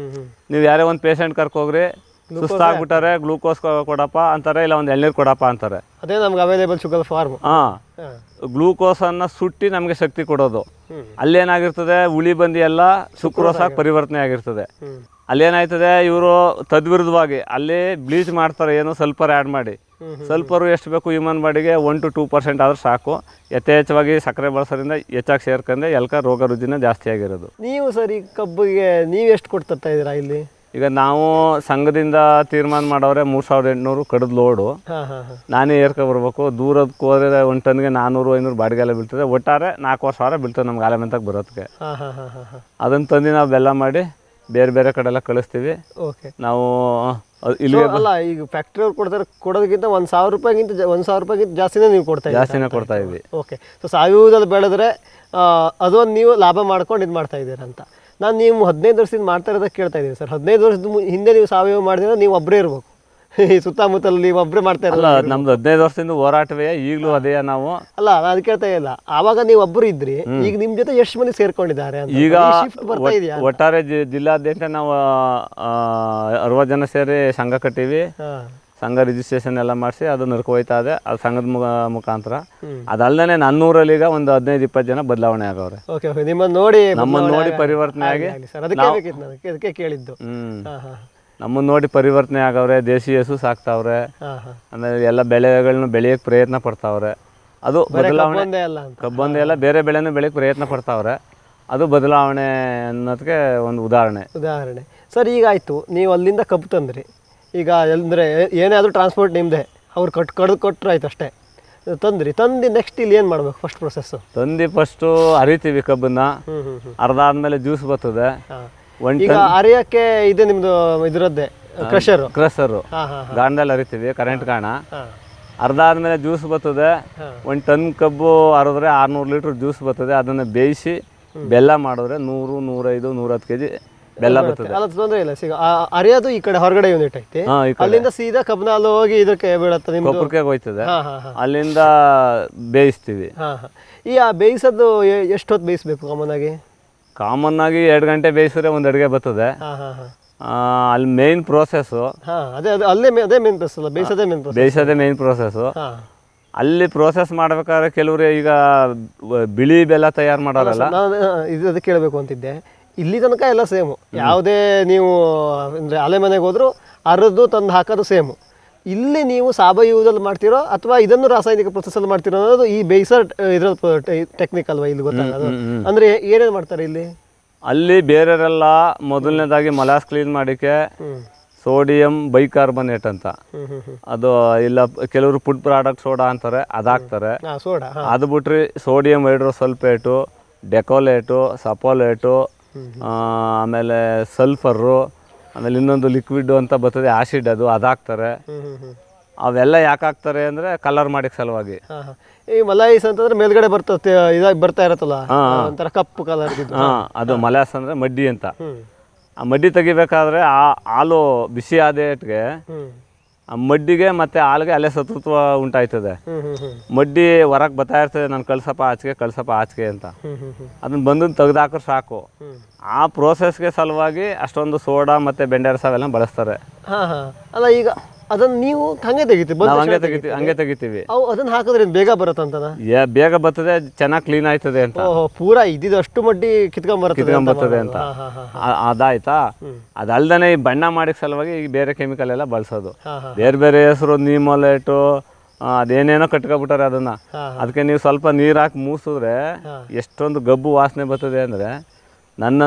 ನೀವು ಯಾರೇ ಒಂದು ಪೇಷಂಟ್ ಕರ್ಕೋಗ್ರಿ, ಸುಸ್ತಾಗ್ಬಿಟ್ಟಾರೆ, ಗ್ಲೂಕೋಸ್ ಕೊಡಪ್ಪ ಅಂತಾರೆ, ಇಲ್ಲ ಒಂದು ಎಳ್ನೀರು ಕೊಡಪ್ಪ ಅಂತಾರೆ. ಅದೇ ನಮ್ಗೆ ಅವೈಲೇಬಲ್ ಶುಗರ್ ಫಾರ್ಮ್. ಹಾಂ, ಗ್ಲೂಕೋಸನ್ನು ಸುಟ್ಟಿ ನಮಗೆ ಶಕ್ತಿ ಕೊಡೋದು. ಅಲ್ಲೇನಾಗಿರ್ತದೆ, ಹುಳಿ ಬಂದು ಎಲ್ಲ ಸುಕ್ರೋಸ್ ಆಗಿ ಪರಿವರ್ತನೆ ಆಗಿರ್ತದೆ. ಅಲ್ಲೇನಾಯ್ತದೆ, ಇವರು ತದ್ವಿರುದ್ಧವಾಗಿ ಅಲ್ಲಿ ಬ್ಲೀಚ್ ಮಾಡ್ತಾರೆ, ಏನು ಸಲ್ಫರ್ ಆ್ಯಡ್ ಮಾಡಿ. ಸಲ್ಫರು ಎಷ್ಟು ಬೇಕು ಹ್ಯೂಮನ್ ಬಾಡಿಗೆ, 1 to 2% ಆದರೂ ಸಾಕು. ಯಥೇಚ್ಛವಾಗಿ ಸಕ್ಕರೆ ಬಳಸೋದ್ರಿಂದ ಹೆಚ್ಚಾಗಿ ಸೇರ್ಕೊಂಡೆ ಎಲ್ಕ ರೋಗ ರುಜಿನ ಜಾಸ್ತಿ ಆಗಿರೋದು. ನೀವು ಸರ್ ಈ ಕಬ್ಬಿಗೆ ನೀವು ಎಷ್ಟು ಕೊಡ್ತಾ ಇದ್ದೀರಾ ಇಲ್ಲಿ? ಈಗ ನಾವು ಸಂಘದಿಂದ ತೀರ್ಮಾನ ಮಾಡವ್ರೆ 3800 ಕಡ್ದು ಲೋಡು. ನಾನೇ ಏರ್ಕೊ ಬರ್ಬೇಕು. ದೂರದಕ್ಕೆ ಹೋದ್ರೆ 1 ಟನ್ಗೆ 400-500 ಬಾಡಿಗೆ ಎಲ್ಲ ಬೀಳ್ತದೆ. ಒಟ್ಟಾರೆ 4 ಸಾವಿರ ಬೀಳ್ತದೆ ನಮ್ಗೆ ಆಲೆಮೆಂತಾಗ ಬರೋದಕ್ಕೆ. ಅದನ್ನು ತಂದು ನಾವು ಬೆಲ್ಲ ಮಾಡಿ ಬೇರೆ ಬೇರೆ ಕಡೆ ಎಲ್ಲ ಕಳಿಸ್ತೀವಿ. ಓಕೆ. ನಾವು ಇಲ್ಲಿ ಅಲ್ಲ, ಈಗ ಫ್ಯಾಕ್ಟ್ರಿ ಅವ್ರು ಕೊಡೋದಕ್ಕಿಂತ 1000 ರೂಪಾಯಿಗಿಂತ ಜಾಸ್ತಿನೇ ನೀವು ಕೊಡ್ತಾ ಇದ್ವಿ. ಓಕೆ. ಸೊ ಸಾವಯವದಲ್ಲಿ ಬೆಳೆದ್ರೆ ಅದೊಂದು ನೀವು ಲಾಭ ಮಾಡ್ಕೊಂಡು ಇದು ಮಾಡ್ತಾ ಇದ್ದೀರಾ ಅಂತ. ನಾನು ನೀವು 15 ವರ್ಷದಿಂದ ಮಾಡ್ತಾ ಇರೋದಕ್ಕೆ ಕೇಳ್ತಾ ಇದ್ದೀನಿ ಸರ್. 15 ವರ್ಷದ ಹಿಂದೆ ನೀವು ಸಾವಯವ ಮಾಡಿದ್ರೆ ನೀವು ಒಬ್ಬರೇ ಇರಬೇಕು. ಈ ಸುತ್ತಮುತ್ತಲು ನೀವು ಒಬ್ಬರೇ ಮಾಡ್ತಾ ಇರಲ್ಲ. ನಮ್ದು 15 ವರ್ಷದಿಂದ ಹೋರಾಟವೇ ಈಗಲೂ ಅದೇ. ನಾವು ಅಲ್ಲ, ನಾನು ಅದು ಕೇಳ್ತಾ ಇಲ್ಲ. ಆವಾಗ ನೀವು ಒಬ್ಬರು ಇದ್ರಿ, ಈಗ ನಿಮ್ಮ ಜೊತೆ ಎಷ್ಟು ಮಂದಿ ಸೇರ್ಕೊಂಡಿದ್ದಾರೆ ಅಂತ? ಈಗ ಶಿಫ್ಟ್ ಬರ್ತಾ ಇದೆಯಾ? ಒಟ್ಟಾರೆ ಜಿಲ್ಲಾದ್ಯಂತ ನಾವು 60 ಜನ ಸೇರಿ ಸಂಘ ಕಟ್ಟೀವಿ. ಸಂಘ ರಿಜಿಸ್ಟ್ರೇಷನ್ ಎಲ್ಲ ಮಾಡಿಸಿ ಅದು ನಡ್ಕೋಯ್ತಾ ಇದೆ. ಅದು ಸಂಘದ ಮುಖಾಂತರ. ಅದಲ್ಲದೆ ನನ್ನೂರಲ್ಲಿ ಈಗ ಒಂದು 15-20 ಜನ ಬದಲಾವಣೆ ಆಗವ್ರೆ. ನಮ್ಮನ್ನು ನೋಡಿ ಪರಿವರ್ತನೆ ಆಗಿ ಅದಕ್ಕೆ ಕೇಳಿದ್ದು. ನಮ್ಮನ್ನು ನೋಡಿ ಪರಿವರ್ತನೆ ಆಗವ್ರೆ. ದೇಶಿ ಹಸು ಸಾಕ್ತಾವ್ರೆ. ಆಮೇಲೆ ಎಲ್ಲ ಬೆಳೆಗಳನ್ನ ಬೆಳೆಯೋಕ್ಕೆ ಪ್ರಯತ್ನ ಪಡ್ತಾವ್ರೆ. ಅದು ಬದಲಾವಣೆ. ಕಬ್ಬೊಂದೇ ಎಲ್ಲ ಬೇರೆ ಬೆಳೆನೂ ಬೆಳೆಯೋಕ್ಕೆ ಪ್ರಯತ್ನ ಪಡ್ತಾವ್ರೆ. ಅದು ಬದಲಾವಣೆ ಅನ್ನೋದಕ್ಕೆ ಒಂದು ಉದಾಹರಣೆ. ಸರ್, ಈಗ ಆಯಿತು, ನೀವು ಅಲ್ಲಿಂದ ಕಬ್ಬು ತಂದ್ರಿ. ಈಗ ಅಂದರೆ ಏನೇ ಆದರೂ ಟ್ರಾನ್ಸ್ಪೋರ್ಟ್ ನಿಮ್ಮದೇ, ಅವ್ರು ಕೊಟ್ಟರು ಆಯ್ತು ಅಷ್ಟೇ. ತಂದು ನೆಕ್ಸ್ಟ್ ಇಲ್ಲಿ ಏನು ಮಾಡಬೇಕು? ಫಸ್ಟ್ ಪ್ರೊಸೆಸ್ಸು ಫಸ್ಟು ಅರಿತೀವಿ ಕಬ್ಬನ್ನ. ಅರ್ಧ ಆದಮೇಲೆ ಜ್ಯೂಸ್ ಬರ್ತದೆ. ಈಗ ಅರಿಯೋಕ್ಕೆ ಇದೆ ನಿಮ್ಮದು ಇದರದ್ದೇ ಕ್ರಷರು ಗಾಣದಲ್ಲಿ ಅರಿತೀವಿ, ಕರೆಂಟ್ ಗಾಣ. ಅರ್ಧ ಆದಮೇಲೆ ಜ್ಯೂಸ್ ಬರ್ತದೆ. 1 ಟನ್ ಕಬ್ಬು ಅರಿದ್ರೆ 600 ಲೀಟ್ರ್ ಜ್ಯೂಸ್ ಬರ್ತದೆ. ಅದನ್ನು ಬೇಯಿಸಿ ಬೆಲ್ಲ ಮಾಡಿದ್ರೆ 100, 105, 110 kg ಬೆಲ್ಲ ಬರ್ತದೆ. ತೊಂದರೆ ಇಲ್ಲ. ಅರಿಯೋದು ಈ ಕಡೆ ಹೊರಗಡೆ ಯೂನಿಟ್ ಐತಿ, ಅಲ್ಲಿಂದ ಸೀದಾ ಕಬ್ಬನಲ್ಲಿ ಹೋಗಿ ಇದಕ್ಕೆ ಬೀಳುತ್ತೆ, ಕೊಪ್ಪರಿಗೆ ಹೋಯ್ತದೆ. ಅಲ್ಲಿಂದ ಬೇಯಿಸ್ತೀವಿ. ಈ ಬೇಯಿಸೋದು ಎಷ್ಟು ಹೊತ್ತು ಬೇಯಿಸ್ಬೇಕು? ಕಾಮನ್ ಆಗಿ 2 ಗಂಟೆ ಬೇಯಿಸಿದ್ರೆ ಒಂದು ಅಡುಗೆ ಬರ್ತದೆ. ಅಲ್ಲಿ ಮೇನ್ ಪ್ರೋಸೆಸ್ಸು ಬೇಯಿಸೋದೇ ಮೇನ್ ಪ್ರೋಸೆಸ್ಸು. ಅಲ್ಲಿ ಪ್ರೋಸೆಸ್ ಮಾಡ್ಬೇಕಾದ್ರೆ ಕೆಲವರು ಈಗ ಬಿಳಿ ಬೆಲ್ಲ ತಯಾರು ಮಾಡೋರಲ್ಲ, ಇದು ಕೇಳಬೇಕು ಅಂತಿದ್ದೆ. ಇಲ್ಲಿ ತನಕ ಎಲ್ಲ ಸೇಮು. ಯಾವುದೇ ನೀವು ಅಂದರೆ ಅಲೆ ಮನೆಗೆ ಹೋದ್ರು ಅರದು ತಂದು ಹಾಕೋದು ಸೇಮು. ಇಲ್ಲಿ ನೀವು ಸಾವಯವದಲ್ಲಿ ಮಾಡ್ತಿರೋ ಅಥವಾ ಇದನ್ನು ರಾಸಾಯನಿಕ ಪ್ರೊಸೆಸಲ್ಲಿ ಮಾಡ್ತಿರೋ ಅನ್ನೋದು ಈ ಬೇಯಿಸೋ ಇದ್ರ ಟೆಕ್ನಿಕ್ ಅಲ್ವಾ ಇಲ್ಲಿ ಗೊತ್ತಾಗೋದು? ಅಂದ್ರೆ ಏನೇನು ಮಾಡ್ತಾರೆ ಇಲ್ಲಿ? ಅಲ್ಲಿ ಬೇರೆಯವರೆಲ್ಲ ಮೊದಲನೇದಾಗಿ ಮಲಾಸ್ ಕ್ಲೀನ್ ಮಾಡಿಕೆ ಸೋಡಿಯಂ ಬೈಕಾರ್ಬನೇಟ್ ಅಂತ, ಅದು ಇಲ್ಲ ಕೆಲವರು ಫುಡ್ ಪ್ರಾಡಕ್ಟ್ ಸೋಡಾ ಅಂತಾರೆ, ಅದಾಕ್ತಾರೆ. ಸೋಡಾ. ಅದು ಬಿಟ್ರೆ ಸೋಡಿಯಂ ಹೈಡ್ರೋಸಲ್ಫೇಟು, ಡೆಕೋಲೇಟು, ಸಪೋಲೇಟು, ಆಮೇಲೆ ಸಲ್ಫರು, ಆಮೇಲೆ ಇನ್ನೊಂದು ಲಿಕ್ವಿಡ್ ಅಂತ ಬರ್ತದೆ ಆಸಿಡ್, ಅದಾಕ್ತಾರೆ. ಅವೆಲ್ಲ ಯಾಕೆ ಹಾಕ್ತಾರೆ ಅಂದರೆ ಕಲರ್ ಮಾಡಿಕ್ ಸಲುವಾಗಿ. ಈ ಮಲಾಯಿಸ್ ಅಂತಂದ್ರೆ ಮೇಲ್ಗಡೆ ಇದಾಗಿ ಬರ್ತಾ ಇರತ್ತಲ್ಲ ಒಂಥರ ಕಪ್ಪು ಕಲರ್. ಅದು ಮಲಾಸ್ ಅಂದರೆ ಮಡ್ಡಿ ಅಂತ. ಆ ಮಡ್ಡಿ ತೆಗಿಬೇಕಾದ್ರೆ ಆ ಹಾಲು ಬಿಸಿ ಆದೇಟ್ಗೆ ಆ ಮಡ್ಡಿಗೆ ಮತ್ತು ಹಾಲಿಗೆ ಅಲ್ಲೇ ಶತ್ರುತ್ವ ಉಂಟಾಯ್ತದೆ. ಮಡ್ಡಿ ಹೊರಗೆ ಬರ್ತಾ ಇರ್ತದೆ, ನಾನು ಕಳ್ಸಪ್ಪ ಆಚೆಗೆ ಅಂತ. ಅದನ್ನ ಬಂದು ತೆಗ್ದಾಕ್ರೆ ಸಾಕು. ಆ ಪ್ರೋಸೆಸ್ಗೆ ಸಲುವಾಗಿ ಅಷ್ಟೊಂದು ಸೋಡಾ ಮತ್ತು ಬೆಂಡೆರಸ ಅವೆಲ್ಲ ಬಳಸ್ತಾರೆ. ಅಲ್ಲ, ಈಗ ಅದನ್ನ ನೀವು ಹಂಗೆ ತೆಗಿತೀವಿ? ಹಂಗೆ ತೆಗಿತೀವಿ. ಅದನ್ನ ಹಾಕಿದ್ರೆ ಬೇಗ ಬರುತ್ತಂತ? ಬೇಗ ಬರ್ತದೆ, ಚೆನ್ನಾಗಿ ಕ್ಲೀನ್ ಆಯ್ತದೆ ಅಂತ. ಪೂರಾ ಅಷ್ಟು ಮಡ್ಡಿ ಕಿತ್ಕೊಂಡ್ಬರ್ತದೆ ಅಂತ. ಅದಾಯ್ತಾ? ಅದಲ್ದೇ ಈ ಬಣ್ಣ ಮಾಡಿದ ಸಲುವಾಗಿ ಈಗ ಬೇರೆ ಕೆಮಿಕಲ್ ಎಲ್ಲ ಬಳಸೋದು. ಬೇರೆ ಬೇರೆ ಹೆಸರು, ನೀಮೋಲೇಟು, ಅದೇನೇನೋ ಕಟ್ಕೊಬಿಟ್ಟಾರೆ ಅದನ್ನ. ಅದಕ್ಕೆ ನೀವು ಸ್ವಲ್ಪ ನೀರು ಹಾಕಿ ಮೂಸಿದ್ರೆ ಎಷ್ಟೊಂದು ಗಬ್ಬು ವಾಸನೆ ಬರ್ತದೆ ಅಂದರೆ, ನನ್ನ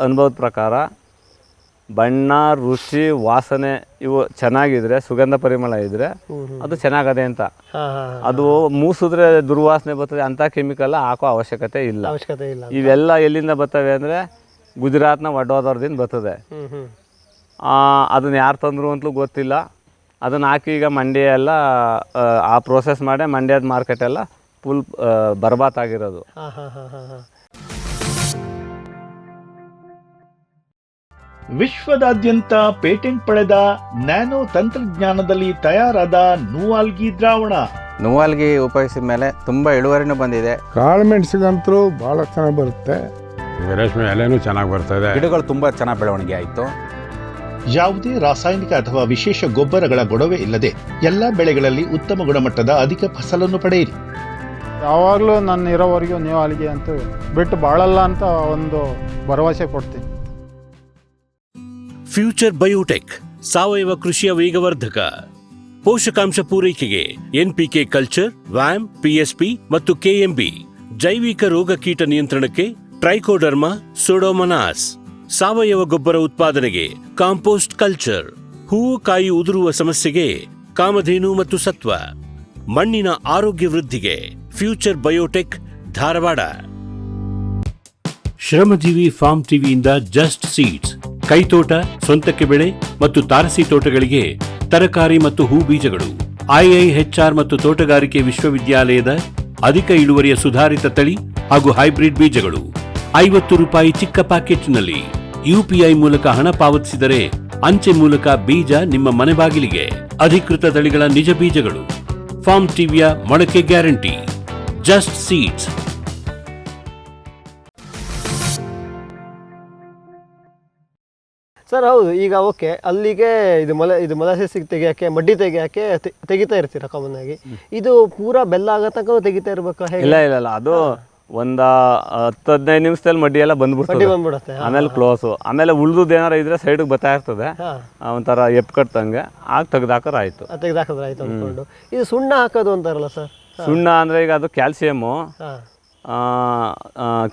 ಅನುಭವದ ಪ್ರಕಾರ ಬಣ್ಣ, ರುಚಿ, ವಾಸನೆ ಇವು ಚೆನ್ನಾಗಿದ್ರೆ, ಸುಗಂಧ ಪರಿಮಳ ಇದ್ರೆ ಅದು ಚೆನ್ನಾಗದೆ ಅಂತ. ಅದು ಮೂಸಿದ್ರೆ ದುರ್ವಾಸನೆ ಬರ್ತದೆ, ಅಂಥ ಕೆಮಿಕಲ್ ಹಾಕೋ ಅವಶ್ಯಕತೆ ಇಲ್ಲ. ಇವೆಲ್ಲ ಎಲ್ಲಿಂದ ಬರ್ತವೆ ಅಂದರೆ ಗುಜರಾತ್ನ ವಡೋದರದಿಂದ ಬರ್ತದೆ. ಅದನ್ನ ಯಾರು ತಂದರು ಅಂತಲೂ ಗೊತ್ತಿಲ್ಲ. ಅದನ್ನು ಹಾಕಿ ಈಗ ಮಂಡ್ಯ ಎಲ್ಲ ಆ ಪ್ರೋಸೆಸ್ ಮಾಡಿ ಮಂಡ್ಯದ ಮಾರ್ಕೆಟೆಲ್ಲ ಫುಲ್ ಬರ್ಬಾತ್ ಆಗಿರೋದು. ವಿಶ್ವದಾದ್ಯಂತ ಪೇಟೆಂಟ್ ಪಡೆದ ನ್ಯಾನೋ ತಂತ್ರಜ್ಞಾನದಲ್ಲಿ ತಯಾರಾದ ನೂವಾಲ್ಗಿ ದ್ರಾವಣ. ನೂವಾಲ್ಗಿ ಉಪಯೋಗಿಸಿದ ಮೇಲೆ ತುಂಬ ಇಳುವರಿನೂ ಬಂದಿದೆ. ಕಾಳು ಮೆಣಸಿಗಂತೂ ಭಾಳ ಚೆನ್ನಾಗಿ ಬರುತ್ತೆ. ರೇಷ್ಮೆ ಎಲೆನೂ ಚೆನ್ನಾಗಿ ಬರ್ತದೆ. ಗಿಡಗಳು ತುಂಬ ಚೆನ್ನಾಗಿ ಬೆಳವಣಿಗೆ ಆಯಿತು. ಯಾವುದೇ ರಾಸಾಯನಿಕ ಅಥವಾ ವಿಶೇಷ ಗೊಬ್ಬರಗಳ ಗೊಡವೆ ಇಲ್ಲದೆ ಎಲ್ಲ ಬೆಳೆಗಳಲ್ಲಿ ಉತ್ತಮ ಗುಣಮಟ್ಟದ ಅಧಿಕ ಫಸಲನ್ನು ಪಡೆಯಿರಿ. ಯಾವಾಗಲೂ ನನ್ನ ಇರೋವರೆಗೂ ನೂವಾಲ್ಗಿ ಅಂತೂ ಬಿಟ್ಟು ಬಾಳಲ್ಲ ಅಂತ ಒಂದು ಭರವಸೆ ಕೊಡ್ತೀನಿ. ಫ್ಯೂಚರ್ ಬಯೋಟೆಕ್ ಸಾವಯವ ಕೃಷಿಯ ವೇಗವರ್ಧಕ. ಪೋಷಕಾಂಶ ಪೂರೈಕೆಗೆ ಎನ್ಪಿಕೆ ಕಲ್ಚರ್, ವ್ಯಾಮ್, ಪಿಎಸ್ಪಿ ಮತ್ತು ಕೆಎಂಬಿ. ಜೈವಿಕ ರೋಗ ಕೀಟ ನಿಯಂತ್ರಣಕ್ಕೆ ಟ್ರೈಕೋಡರ್ಮಾ, ಸೂಡೋಮನಾಸ್. ಸಾವಯವ ಗೊಬ್ಬರ ಉತ್ಪಾದನೆಗೆ ಕಾಂಪೋಸ್ಟ್ ಕಲ್ಚರ್. ಹೂವು ಕಾಯಿ ಉದುರುವ ಸಮಸ್ಯೆಗೆ ಕಾಮಧೇನು ಮತ್ತು ಸತ್ವ. ಮಣ್ಣಿನ ಆರೋಗ್ಯ ವೃದ್ಧಿಗೆ ಫ್ಯೂಚರ್ ಬಯೋಟೆಕ್, ಧಾರವಾಡ. ಶ್ರಮಜೀವಿ ಫಾರ್ಮ್ ಟಿವಿಯಿಂದ ಜಸ್ಟ್ ಸೀಡ್ಸ್, ಕೈತೋಟ, ಸ್ವಂತಕ್ಕೆ ಬೆಳೆ ಮತ್ತು ತಾರಸಿ ತೋಟಗಳಿಗೆ ತರಕಾರಿ ಮತ್ತು ಹೂ ಬೀಜಗಳು. ಐಐಎಚ್ಆರ್ ಮತ್ತು ತೋಟಗಾರಿಕೆ ವಿಶ್ವವಿದ್ಯಾಲಯದ ಅಧಿಕ ಇಳುವರಿಯ ಸುಧಾರಿತ ತಳಿ ಹಾಗೂ ಹೈಬ್ರಿಡ್ ಬೀಜಗಳು. 50 ರೂಪಾಯಿ ಚಿಕ್ಕ ಪ್ಯಾಕೆಟ್ನಲ್ಲಿ. ಯುಪಿಐ ಮೂಲಕ ಹಣ ಪಾವತಿಸಿದರೆ ಅಂಚೆ ಮೂಲಕ ಬೀಜ ನಿಮ್ಮ ಮನೆ ಬಾಗಿಲಿಗೆ. ಅಧಿಕೃತ ತಳಿಗಳ ನಿಜ ಬೀಜಗಳು. ಫಾರ್ಮ್ ಟಿವಿಯ ಮೊಳಕೆ ಗ್ಯಾರಂಟಿ. Just seeds. ಸರ್ ಹೌದು, ಈಗ ಓಕೆ, ಅಲ್ಲಿಗೆ ಇದು ಮೊಲಾಸಿಸ್ ತೆಗಿಯೋಕ್ಕೆ, ಮಡ್ಡಿ ತೆಗಿಯೋಕ್ಕೆ ತೆಗಿತಾ ಇರ್ತೀರ ಕಾಮನ್ ಆಗಿ. ಇದು ಪೂರಾ ಬೆಲ್ಲ ಆಗೋ ತನಕ ತೆಗಿತಾ ಇರ್ಬೇಕಾ? ಇಲ್ಲ, ಅದು ಒಂದು 10-15 ನಿಮಿಷದಲ್ಲಿ ಮಡ್ಡಿ ಎಲ್ಲ ಬಂದ್ಬಿಡುತ್ತೆ. ಆಮೇಲೆ ಕ್ಲೋಸು. ಆಮೇಲೆ ಉಳ್ದುದು ಏನಾರ ಇದ್ರೆ ಸೈಡಿಗೆ ಬರ್ತಾ ಇರ್ತದೆ, ಒಂಥರ ಎಪ್ ಕಟ್ಟಂಗೆ ಆಗ ತೆಗ್ದಾಕರ್ ಆಯ್ತು. ಅಂದ್ಕೊಂಡು. ಇದು ಸುಣ್ಣ ಹಾಕೋದು ಅಂತಾರಲ್ಲ ಸರ್? ಸುಣ್ಣ ಅಂದರೆ ಈಗ ಅದು ಕ್ಯಾಲ್ಸಿಯಮ್ಮು,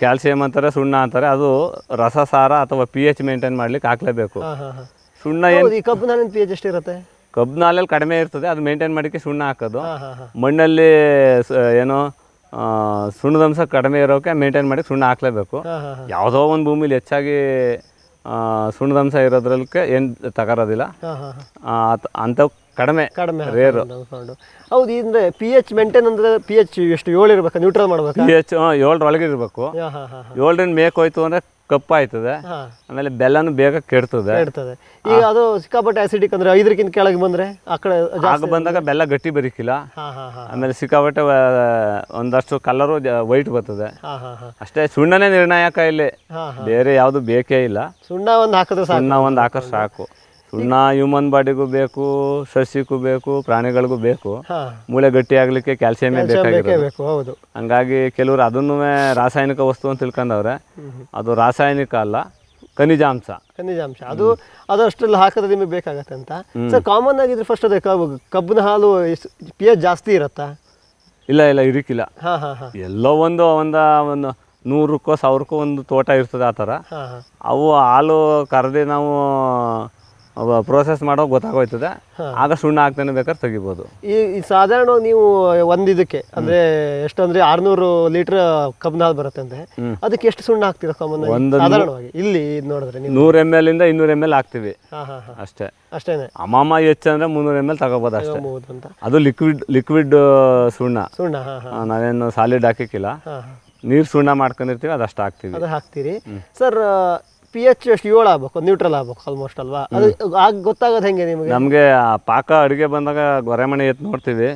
ಕ್ಯಾಲ್ಸಿಯಂ ಅಂತಾರೆ, ಸುಣ್ಣ ಅಂತಾರೆ. ಅದು ರಸಸಾರ ಅಥವಾ pH ಮೇಂಟೈನ್ ಮಾಡ್ಲಿಕ್ಕೆ ಹಾಕ್ಲೇಬೇಕು. ಸುಣ್ಣ ಕಬ್ಬು ನಾಲಿನ pH ಎಷ್ಟಿರುತ್ತೆ? ಕಬ್ಬು ನಾಲಲ್ಲಿ ಕಡಿಮೆ ಇರ್ತದೆ, ಅದು ಮೇಂಟೈನ್ ಮಾಡೋಕ್ಕೆ ಸುಣ್ಣ ಹಾಕೋದು. ಮಣ್ಣಲ್ಲಿ ಏನೋ ಸುಣ್ಣದಂಶ ಕಡಿಮೆ ಇರೋಕೆ ಮೇಂಟೈನ್ ಮಾಡಿ ಸುಣ್ಣ ಹಾಕ್ಲೇಬೇಕು. ಯಾವುದೋ ಒಂದು ಭೂಮಿಲಿ ಹೆಚ್ಚಾಗಿ ಸುಣ್ಣದಂಶ ಇರೋದ್ರಲ್ಕೆ ಏನು ತಗೋರೋದಿಲ್ಲ, ಅಂಥವು ಕಡಿಮೆ ರೇರು. ಹೌದು, ಅಂದರೆ pH ಮೇಂಟೈನ್ ಅಂದರೆ pH ಎಷ್ಟು 7 ಇರಬೇಕು, ನ್ಯೂಟ್ರಲ್ ಮಾಡಬೇಕು. pH 7 ಒಳಗೆ ಇರಬೇಕು. 7ರಿಂದ ಮೇಕೋಯ್ತು ಅಂದರೆ ಕಪ್ಪು ಆಯ್ತದೆ, ಆಮೇಲೆ ಬೆಲ್ಲನೂ ಬೇಗ ಕೆಡ್ತದೆ. ಈಗ ಅದು ಸಿಕ್ಕಾಪಟ್ಟೆ ಆಸಿಡಿಕ್ ಅಂದರೆ 5ಕ್ಕಿಂತ ಕೆಳಗೆ ಬಂದರೆ ಆ ಕಡೆ ಬಂದಾಗ ಬೆಲ್ಲ ಗಟ್ಟಿ ಬರೀಕಿಲ್ಲ. ಆಮೇಲೆ ಸಿಕ್ಕಾಪಟ್ಟೆ ಒಂದಷ್ಟು ಕಲರು ವೈಟ್ ಬರ್ತದೆ ಅಷ್ಟೇ. ಸುಣ್ಣನೇ ನಿರ್ಣಾಯಕ ಇಲ್ಲಿ, ಬೇರೆ ಯಾವುದು ಬೇಕೇ ಇಲ್ಲ. ಸುಣ್ಣ ಒಂದು ಹಾಕಿದ್ರೆ ಸಾಕು. ಸುಣ್ಣ ಹ್ಯೂಮನ್ ಬಾಡಿಗೂ ಬೇಕು, ಸಸ್ಯಕ್ಕೂ ಬೇಕು, ಪ್ರಾಣಿಗಳಿಗೂ ಬೇಕು. ಮೂಳೆ ಗಟ್ಟಿ ಆಗ್ಲಿಕ್ಕೆ ಕ್ಯಾಲ್ಸಿಯಮೇ ಬೇಕಾಗಿರೋದು. ಹಂಗಾಗಿ ಕೆಲವರು ಅದನ್ನು ರಾಸಾಯನಿಕ ವಸ್ತು ಅಂತ ತಿಳ್ಕೊಂಡವ್ರೆ. ಅದು ರಾಸಾಯನಿಕ ಅಲ್ಲ, ಖನಿಜಾಂಶ. ಅದು ಅಷ್ಟರಲ್ಲಿ ಹಾಕಿದ್ರೆ ನಿಮಗೆ ಬೇಕಾಗತ್ತೆ ಅಂತ. ಸರ್ ಕಾಮನ್ ಆಗಿದ್ರೆ ಫಸ್ಟ್ ಅದೇ ಕಬ್ಬಿನ ಹಾಲು pH ಜಾಸ್ತಿ ಇರುತ್ತಾ? ಇಲ್ಲ ಇರಿಕಿಲ್ಲ. ಹಾಂ ಹಾಂ ಹಾಂ ಎಲ್ಲೋ ಒಂದು 100ಕ್ಕೋ 1000ಕ್ಕೋ ಒಂದು ತೋಟ ಇರ್ತದೆ ಆ ಥರ. ಹಾಂ ಹಾಂ ಅವು ಹಾಲು ಕರೆದು ನಾವು ಪ್ರೋಸೆಸ್ ಮಾಡೋ ಗೊತ್ತಾಗೋಯ್ತದೆ, ಆಗ ಸುಣ್ಣ ಹಾಕ್ತಾನೆ ಬೇಕಾದ್ರೆ ತೆಗಿಬೋದು. ಈ ಸಾಧಾರಣವಾಗಿ ನೀವು ಇದಕ್ಕೆ ಅಂದರೆ ಎಷ್ಟು ಅಂದರೆ 600 ಲೀಟ್ರ್ ಕಬ್ಬಿನ ಹಾಲು ಬರುತ್ತೆ ಅಂತೆ, ಅದಕ್ಕೆ ಎಷ್ಟು ಸುಣ್ಣ ಹಾಕ್ತೀರಾ ಕಾಮನ್ ಸಾಧಾರಣವಾಗಿ? ಇಲ್ಲಿ ನೋಡಿದ್ರೆ 100 ml ಇಂದ 200 ml ಹಾಕ್ತೀವಿ ಅಷ್ಟೇ. ಅಷ್ಟೇನೆ. ಅಮಾಮ ಹೆಚ್ಚು ಅಂದರೆ 300 ml ತಗೋಬೋದು ಅಷ್ಟೇ. ಅಂತ ಅದು ಲಿಕ್ವಿಡ್ ಸುಣ್ಣ. ನಾವೇನು ಸಾಲಿಡ್ ಹಾಕಿಕ್ಕಿಲ್ಲ, ನೀರು ಸುಣ್ಣ ಮಾಡ್ಕೊಂಡಿರ್ತೀವಿ ಅದಷ್ಟು ಹಾಕ್ತೀವಿ. ಅದು ಹಾಕ್ತೀರಿ. ಸರ್ pH ಎಷ್ಟು 7 ಆಗ್ಬೇಕು, ನ್ಯೂಟ್ರಲ್ ಆಗ್ಬೇಕು ಆಲ್ಮೋಸ್ಟ್ ಅಲ್ವಾ? ಅದು ಗೊತ್ತಾಗೋದು ಹೆಂಗೆ ನಿಮಗೆ? ನಮಗೆ ಪಾಕ ಅಡುಗೆ ಬಂದಾಗ ಗೊರೆಮಣೆ ಎತ್ತು ನೋಡ್ತೀವಿ,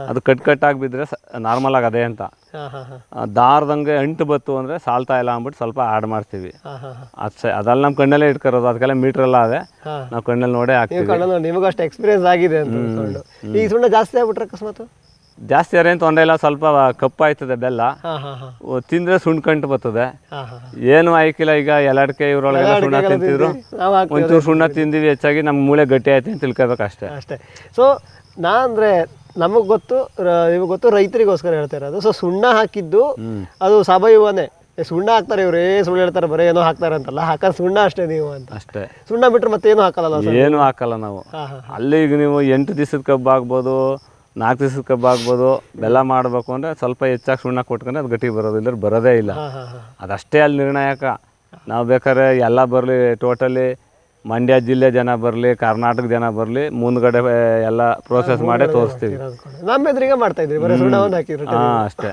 ಅದು ಕಟ್ ಬಿದ್ದರೆ ನಾರ್ಮಲ್ ಆಗಿ ಅದೇ ಅಂತ. ದಾರದಂಗೆ ಅಂಟು ಬತ್ತು ಅಂದರೆ ಸಾಲ್ತಾ ಇಲ್ಲ ಅಂದ್ಬಿಟ್ಟು ಸ್ವಲ್ಪ ಆ್ಯಡ್ ಮಾಡ್ತೀವಿ ಅಷ್ಟೇ. ಅದೆಲ್ಲ ನಮ್ಮ ಕಣ್ಣಲ್ಲೇ ಇಟ್ಕೊರೋದು, ಅದಕ್ಕೆಲ್ಲ ಮೀಟ್ರೆಲ್ಲ ಅದೇ ನಾವು ಕಣ್ಣಲ್ಲಿ ನೋಡೇ ಹಾಕ್ತೀವಿ. ನಿಮಗೂ ಅಷ್ಟು ಎಕ್ಸ್ಪೀರಿಯನ್ಸ್ ಆಗಿದೆ ಅಂತ ಅಂದ್ಕೊಂಡು. ಈ ಸುಣ್ಣ ಜಾಸ್ತಿ ಆಗ್ಬಿಟ್ರೆ ಅಕಸ್ಮಾತ್? ಜಾಸ್ತಿ ಅರೇನು ತೊಂದರೆ ಇಲ್ಲ, ಸ್ವಲ್ಪ ಕಪ್ಪಾಯ್ತದೆ ಬೆಲ್ಲ, ತಿಂದರೆ ಸುಣ್ಕಂಟು ಬರ್ತದೆ. ಏನು ಆಯ್ಕಿಲ್ಲ, ಈಗ ಎಲ್ಲಡ್ಕೆ ಇವ್ರೊಳಗೆಲ್ಲ ಸುಣ್ಣ ತಿಂತಿದ್ರು, ಒಂಚೂರು ಸುಣ್ಣ ತಿಂದಿವಿ ಹೆಚ್ಚಾಗಿ ನಮ್ಮ ಮೂಳೆ ಗಟ್ಟಿ ಆಯ್ತು ಅಂತ ತಿಳ್ಕೊಬೇಕು ಅಷ್ಟೇ. ಸೊ ಅಂದರೆ ನಮಗೆ ಗೊತ್ತು, ನಿಮಗೆ ಗೊತ್ತು, ರೈತರಿಗೋಸ್ಕರ ಹೇಳ್ತಾ ಇರೋದು. ಸೊ ಸುಣ್ಣ ಹಾಕಿದ್ದು ಅದು ಸಾವಯವನೇ. ಸುಣ್ಣ ಹಾಕ್ತಾರೆ ಇವ್ರು, ಸುಳ್ಳು ಹೇಳ್ತಾರೆ, ಬರೀ ಏನೋ ಹಾಕ್ತಾರೆ ಅಂತಲ್ಲ, ಹಾಕೋದು ಸುಣ್ಣ ಅಷ್ಟೇ ನೀವು ಅಂತ ಅಷ್ಟೇ. ಸುಣ್ಣ ಬಿಟ್ಟರೆ ಮತ್ತೆ ಏನು ಹಾಕಲ್ಲ? ಏನು ಹಾಕಲ್ಲ ನಾವು. ಅಲ್ಲಿ ಈಗ ನೀವು 8 ದಿವಸದ ಕಬ್ಬು ಆಗ್ಬೋದು, 4 ದಿವಸದ ಕಬ್ಬು ಆಗ್ಬೋದು, ಬೆಲ್ಲ ಮಾಡಬೇಕು ಅಂದರೆ ಸ್ವಲ್ಪ ಹೆಚ್ಚಾಗಿ ಸುಣ್ಣ ಕೊಟ್ಕೊಂಡ್ರೆ ಅದು ಗಟ್ಟಿ ಬರೋದು, ಇಲ್ಲ ಬರೋದೇ ಇಲ್ಲ. ಅದಷ್ಟೇ ಅಲ್ಲಿ ನಿರ್ಣಾಯಕ. ನಾವು ಬೇಕಾದ್ರೆ ಎಲ್ಲ ಬರಲಿ, ಟೋಟಲಿ ಮಂಡ್ಯ ಜಿಲ್ಲೆ ಜನ ಬರಲಿ, ಕರ್ನಾಟಕ ಜನ ಬರಲಿ, ಮುಂದ್ಗಡೆ ಎಲ್ಲ ಪ್ರೋಸೆಸ್ ಮಾಡೇ ತೋರಿಸ್ತೀವಿ. ನಮ್ಮ ಎದುರಿಗೆ ಮಾಡ್ತಾ ಇದ್ರಿ, ಬರೀ ಸುಣ್ಣವನ್ನು ಹಾಕಿದ್ರು ಅಷ್ಟೇ.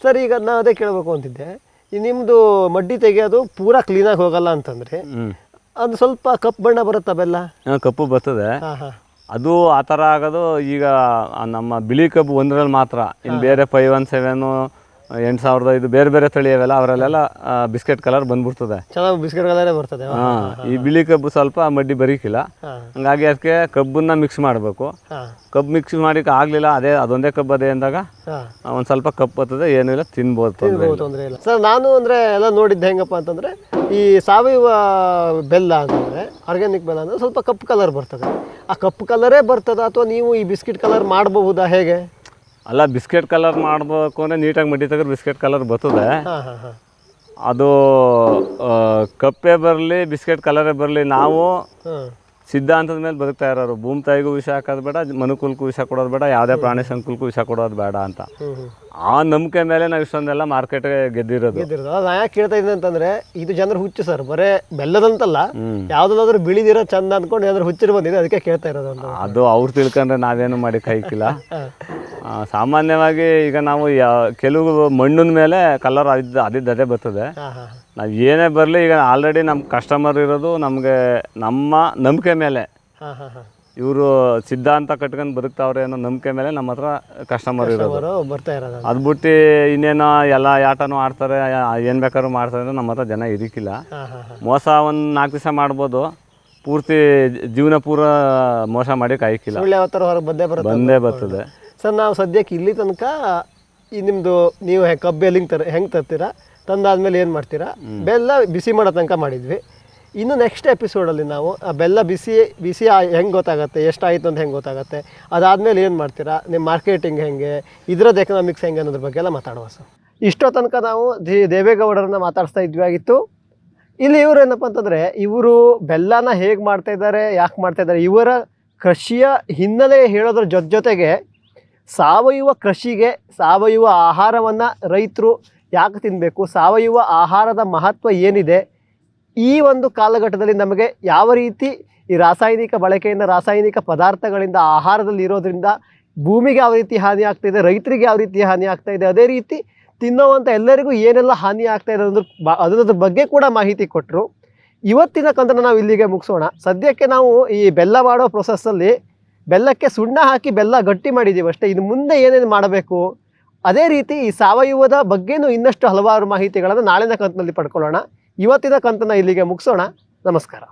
ಸರ್ ಈಗ ನಾನು ಅದೇ ಕೇಳಬೇಕು ಅಂತಿದ್ದೆ, ಈ ನಿಮ್ಮದು ಮಡ್ಡಿ ತೆಗೆಯೋದು ಪೂರಾ ಕ್ಲೀನಾಗಿ ಹೋಗಲ್ಲ ಅಂತಂದರೆ ಅದು ಸ್ವಲ್ಪ ಕಪ್ಪು ಬಣ್ಣ ಬರುತ್ತಾ ಬೆಲ್ಲ? ಕಪ್ಪು ಬರ್ತದೆ. ಅದು ಆ ಥರ ಆಗೋದು ಈಗ ನಮ್ಮ ಬಿಳಿ ಕಬ್ಬು ಒಂದರಲ್ಲಿ ಮಾತ್ರ. ಇನ್ನು ಬೇರೆ 517 8005 ಬೇರೆ ಬೇರೆ ತಳಿ ಅವೆಲ್ಲ ಅವರಲ್ಲೆಲ್ಲ ಬಿಸ್ಕೆಟ್ ಕಲರ್ ಬಂದ್ಬಿಡ್ತದೆ, ಚೆನ್ನಾಗಿ ಬಿಸ್ಕೆಟ್ ಕಲರೇ ಬರ್ತದೆ. ಈ ಬಿಳಿ ಕಬ್ಬು ಸ್ವಲ್ಪ ಮಡ್ಡಿ ಬರೀಕಿಲ್ಲ, ಹಂಗಾಗಿ ಅದಕ್ಕೆ ಕಬ್ಬನ್ನ ಮಿಕ್ಸ್ ಮಾಡಬೇಕು. ಕಬ್ಬು ಮಿಕ್ಸ್ ಮಾಡಿಕ್ಕೆ ಆಗಲಿಲ್ಲ, ಅದೊಂದೇ ಕಬ್ಬು ಅದೇ ಅಂದಾಗ ಒಂದು ಸ್ವಲ್ಪ ಕಪ್ಪು ಬರ್ತದೆ, ಏನೂ ಇಲ್ಲ, ತಿನ್ಬೋದು, ತೊಂದರೆ ಇಲ್ಲ. ಸರ್ ನಾನು ಅಂದರೆ ಎಲ್ಲ ನೋಡಿದ್ದು ಹೆಂಗಪ್ಪ ಅಂತಂದರೆ, ಈ ಸಾವಯವ ಬೆಲ್ಲ ಅಂತಂದರೆ, ಆರ್ಗ್ಯಾನಿಕ್ ಬೆಲ್ಲ ಅಂದರೆ ಸ್ವಲ್ಪ ಕಪ್ಪು ಕಲರ್ ಬರ್ತದೆ. ಆ ಕಪ್ಪು ಕಲರೇ ಬರ್ತದೆ ಅಥವಾ ನೀವು ಈ ಬಿಸ್ಕೆಟ್ ಕಲರ್ ಮಾಡಬಹುದಾ, ಹೇಗೆ? ಅಲ್ಲ, ಬಿಸ್ಕೆಟ್ ಕಲರ್ ಮಾಡಬೇಕು ಅಂದರೆ ನೀಟಾಗಿ ಮಡ್ಡಿ ತೆಗೆದ್ರೆ ಬಿಸ್ಕೆಟ್ ಕಲರ್ ಬರ್ತದೆ. ಅದು ಕಪ್ಪೇ ಬರಲಿ ಬಿಸ್ಕೆಟ್ ಕಲರೇ ಬರಲಿ, ನಾವು ಸಿದ್ಧಾಂತದ ಮೇಲೆ ಬದುಕ್ತಾ ಇರೋರು. ಭೂಮಿ ತಾಯಿಗೂ ವಿಷ ಹಾಕೋದು ಬೇಡ, ಮನುಕುಲಕ್ಕೂ ವಿಷ ಕೊಡೋದು ಬೇಡ, ಯಾವುದೇ ಪ್ರಾಣಿ ಸಂಕುಲಕ್ಕೂ ವಿಷ ಕೊಡೋದು ಬೇಡ ಅಂತ ಆ ನಂಬಿಕೆ ಮೇಲೆ ನಾವು ಇಷ್ಟೊಂದೆಲ್ಲ ಮಾರ್ಕೆಟ್ಗೆ ಗೆದ್ದಿರೋದು. ನಾ ಯಾಕೆ ಕೇಳ್ತಾ ಇದ್ದೀನಿ ಅಂತಂದರೆ, ಇದು ಜನರ ಹುಚ್ಚು ಸರ್, ಬರೇ ಬೆಲ್ಲದಂತಲ್ಲ, ಯಾವುದಾದ್ರೂ ಬಿಳಿದಿರೋ ಚಂದ ಅಂದ್ಕೊಂಡು ಏನಾದ್ರು ಹುಚ್ಚರು ಬಂದಿದೆ, ಅದಕ್ಕೆ ಕೇಳ್ತಾ ಇರೋದು. ಅದು ಅವ್ರು ತಿಳ್ಕೊಂಡ್ರೆ ನಾವೇನು ಮಾಡಿ ಕೈಕಿಲ್ಲ. ಸಾಮಾನ್ಯವಾಗಿ ಈಗ ನಾವು ಕೆಲವು ಮಣ್ಣಿನ ಮೇಲೆ ಕಲರ್ ಅದೇ ಬರ್ತದೆ. ನಾವು ಏನೇ ಬರಲಿ, ಈಗ ಆಲ್ರೆಡಿ ನಮ್ಮ ಕಸ್ಟಮರ್ ಇರೋದು ನಮಗೆ ನಮ್ಮ ನಂಬಿಕೆ ಮೇಲೆ. ಇವರು ಸಿದ್ಧಾಂತ ಕಟ್ಕೊಂಡು ಬದುಕ್ತಾವ್ರೆ ಅನ್ನೋ ನಂಬಿಕೆ ಮೇಲೆ ನಮ್ಮ ಹತ್ರ ಕಸ್ಟಮರ್ ಇರೋದು. ಅದು ಬಿಟ್ಟು ಇನ್ನೇನೋ ಎಲ್ಲ ಆಟನೂ ಆಡ್ತಾರೆ, ಏನು ಬೇಕಾದ್ರೂ ಮಾಡ್ತಾರೆ ಅಂದ್ರೆ ನಮ್ಮ ಹತ್ರ ಜನ ಇರಿಕಿಲ್ಲ. ಮೋಸ ಒಂದು 4 ದಿವಸ ಮಾಡ್ಬೋದು, ಪೂರ್ತಿ ಜೀವನ ಪೂರ ಮೋಸ ಮಾಡಿ ಕಾಯ್ಕಿಲ್ಲ, ಬಂದೇ ಬರ್ತದೆ. ಸರ್ ನಾವು ಸದ್ಯಕ್ಕೆ ಇಲ್ಲಿ ತನಕ ಈ ನಿಮ್ಮದು ನೀವು ಕಬ್ಬು ಹೆಂಗೆ ತರ್ತೀರಾ, ತಂದಾದ್ಮೇಲೆ ಏನು ಮಾಡ್ತೀರಾ, ಬೆಲ್ಲ ಬಿಸಿ ಮಾಡೋ ತನಕ ಮಾಡಿದ್ವಿ. ಇನ್ನು ನೆಕ್ಸ್ಟ್ ಎಪಿಸೋಡಲ್ಲಿ ನಾವು ಆ ಬೆಲ್ಲ ಬಿಸಿ ಹೆಂಗೆ ಗೊತ್ತಾಗುತ್ತೆ, ಎಷ್ಟಾಯಿತು ಅಂತ ಹೆಂಗೆ ಗೊತ್ತಾಗುತ್ತೆ, ಅದಾದಮೇಲೆ ಏನು ಮಾಡ್ತೀರಾ, ನಿಮ್ಮ ಮಾರ್ಕೆಟಿಂಗ್ ಹೆಂಗೆ, ಇದರದ್ದು ಎಕನಾಮಿಕ್ಸ್ ಹೆಂಗೆ ಅನ್ನೋದ್ರ ಬಗ್ಗೆ ಎಲ್ಲ ಮಾತಾಡುವ ಸರ್. ಇಷ್ಟೋ ತನಕ ನಾವು ದೇವೇಗೌಡರನ್ನ ಮಾತಾಡಿಸ್ತಾ ಇದ್ವಿ ಆಗಿತ್ತು. ಇಲ್ಲಿ ಇವರು ಏನಪ್ಪ ಅಂತಂದರೆ, ಇವರು ಬೆಲ್ಲನ ಹೇಗೆ ಮಾಡ್ತಾಯಿದ್ದಾರೆ, ಯಾಕೆ ಮಾಡ್ತಾಯಿದ್ದಾರೆ, ಇವರ ಕೃಷಿಯ ಹಿನ್ನೆಲೆ ಹೇಳೋದ್ರ ಜೊತೆಗೆ ಸಾವಯವ ಕೃಷಿಗೆ, ಸಾವಯವ ಆಹಾರವನ್ನು ರೈತರು ಯಾಕೆ ತಿನ್ನಬೇಕು, ಸಾವಯವ ಆಹಾರದ ಮಹತ್ವ ಏನಿದೆ, ಈ ಒಂದು ಕಾಲಘಟ್ಟದಲ್ಲಿ ನಮಗೆ ಯಾವ ರೀತಿ ಈ ರಾಸಾಯನಿಕ ಬಳಕೆಯಿಂದ, ರಾಸಾಯನಿಕ ಪದಾರ್ಥಗಳಿಂದ ಆಹಾರದಲ್ಲಿ ಇರೋದ್ರಿಂದ ಭೂಮಿಗೆ ಯಾವ ರೀತಿ ಹಾನಿ ಆಗ್ತಾಯಿದೆ, ರೈತರಿಗೆ ಯಾವ ರೀತಿ ಹಾನಿ ಆಗ್ತಾಯಿದೆ, ಅದೇ ರೀತಿ ತಿನ್ನೋವಂಥ ಎಲ್ಲರಿಗೂ ಏನೆಲ್ಲ ಹಾನಿ ಆಗ್ತಾಯಿದೆ ಅದರ ಬಗ್ಗೆ ಕೂಡ ಮಾಹಿತಿ ಕೊಟ್ಟರು. ಇವತ್ತಿನ ಕಂತನ್ನು ನಾವು ಇಲ್ಲಿಗೆ ಮುಗಿಸೋಣ. ಸದ್ಯಕ್ಕೆ ನಾವು ಈ ಬೆಲ್ಲ ಮಾಡೋ ಪ್ರೊಸೆಸ್ಸಲ್ಲಿ ಬೆಲ್ಲಕ್ಕೆ ಸುಣ್ಣ ಹಾಕಿ ಬೆಲ್ಲ ಗಟ್ಟಿ ಮಾಡಿದ್ದೀವಿ ಅಷ್ಟೇ. ಇನ್ನು ಮುಂದೆ ಏನೇನು ಮಾಡಬೇಕು, ಅದೇ ರೀತಿ ಈ ಸಾವಯವದ ಬಗ್ಗೆನೂ ಇನ್ನಷ್ಟು ಹಲವಾರು ಮಾಹಿತಿಗಳನ್ನು ನಾಳಿನ ಕಂತಿನಲ್ಲಿ ಪಡ್ಕೊಳ್ಳೋಣ. ಇವತ್ತಿನ ಕಂತನ್ನು ಇಲ್ಲಿಗೆ ಮುಗಿಸೋಣ. ನಮಸ್ಕಾರ.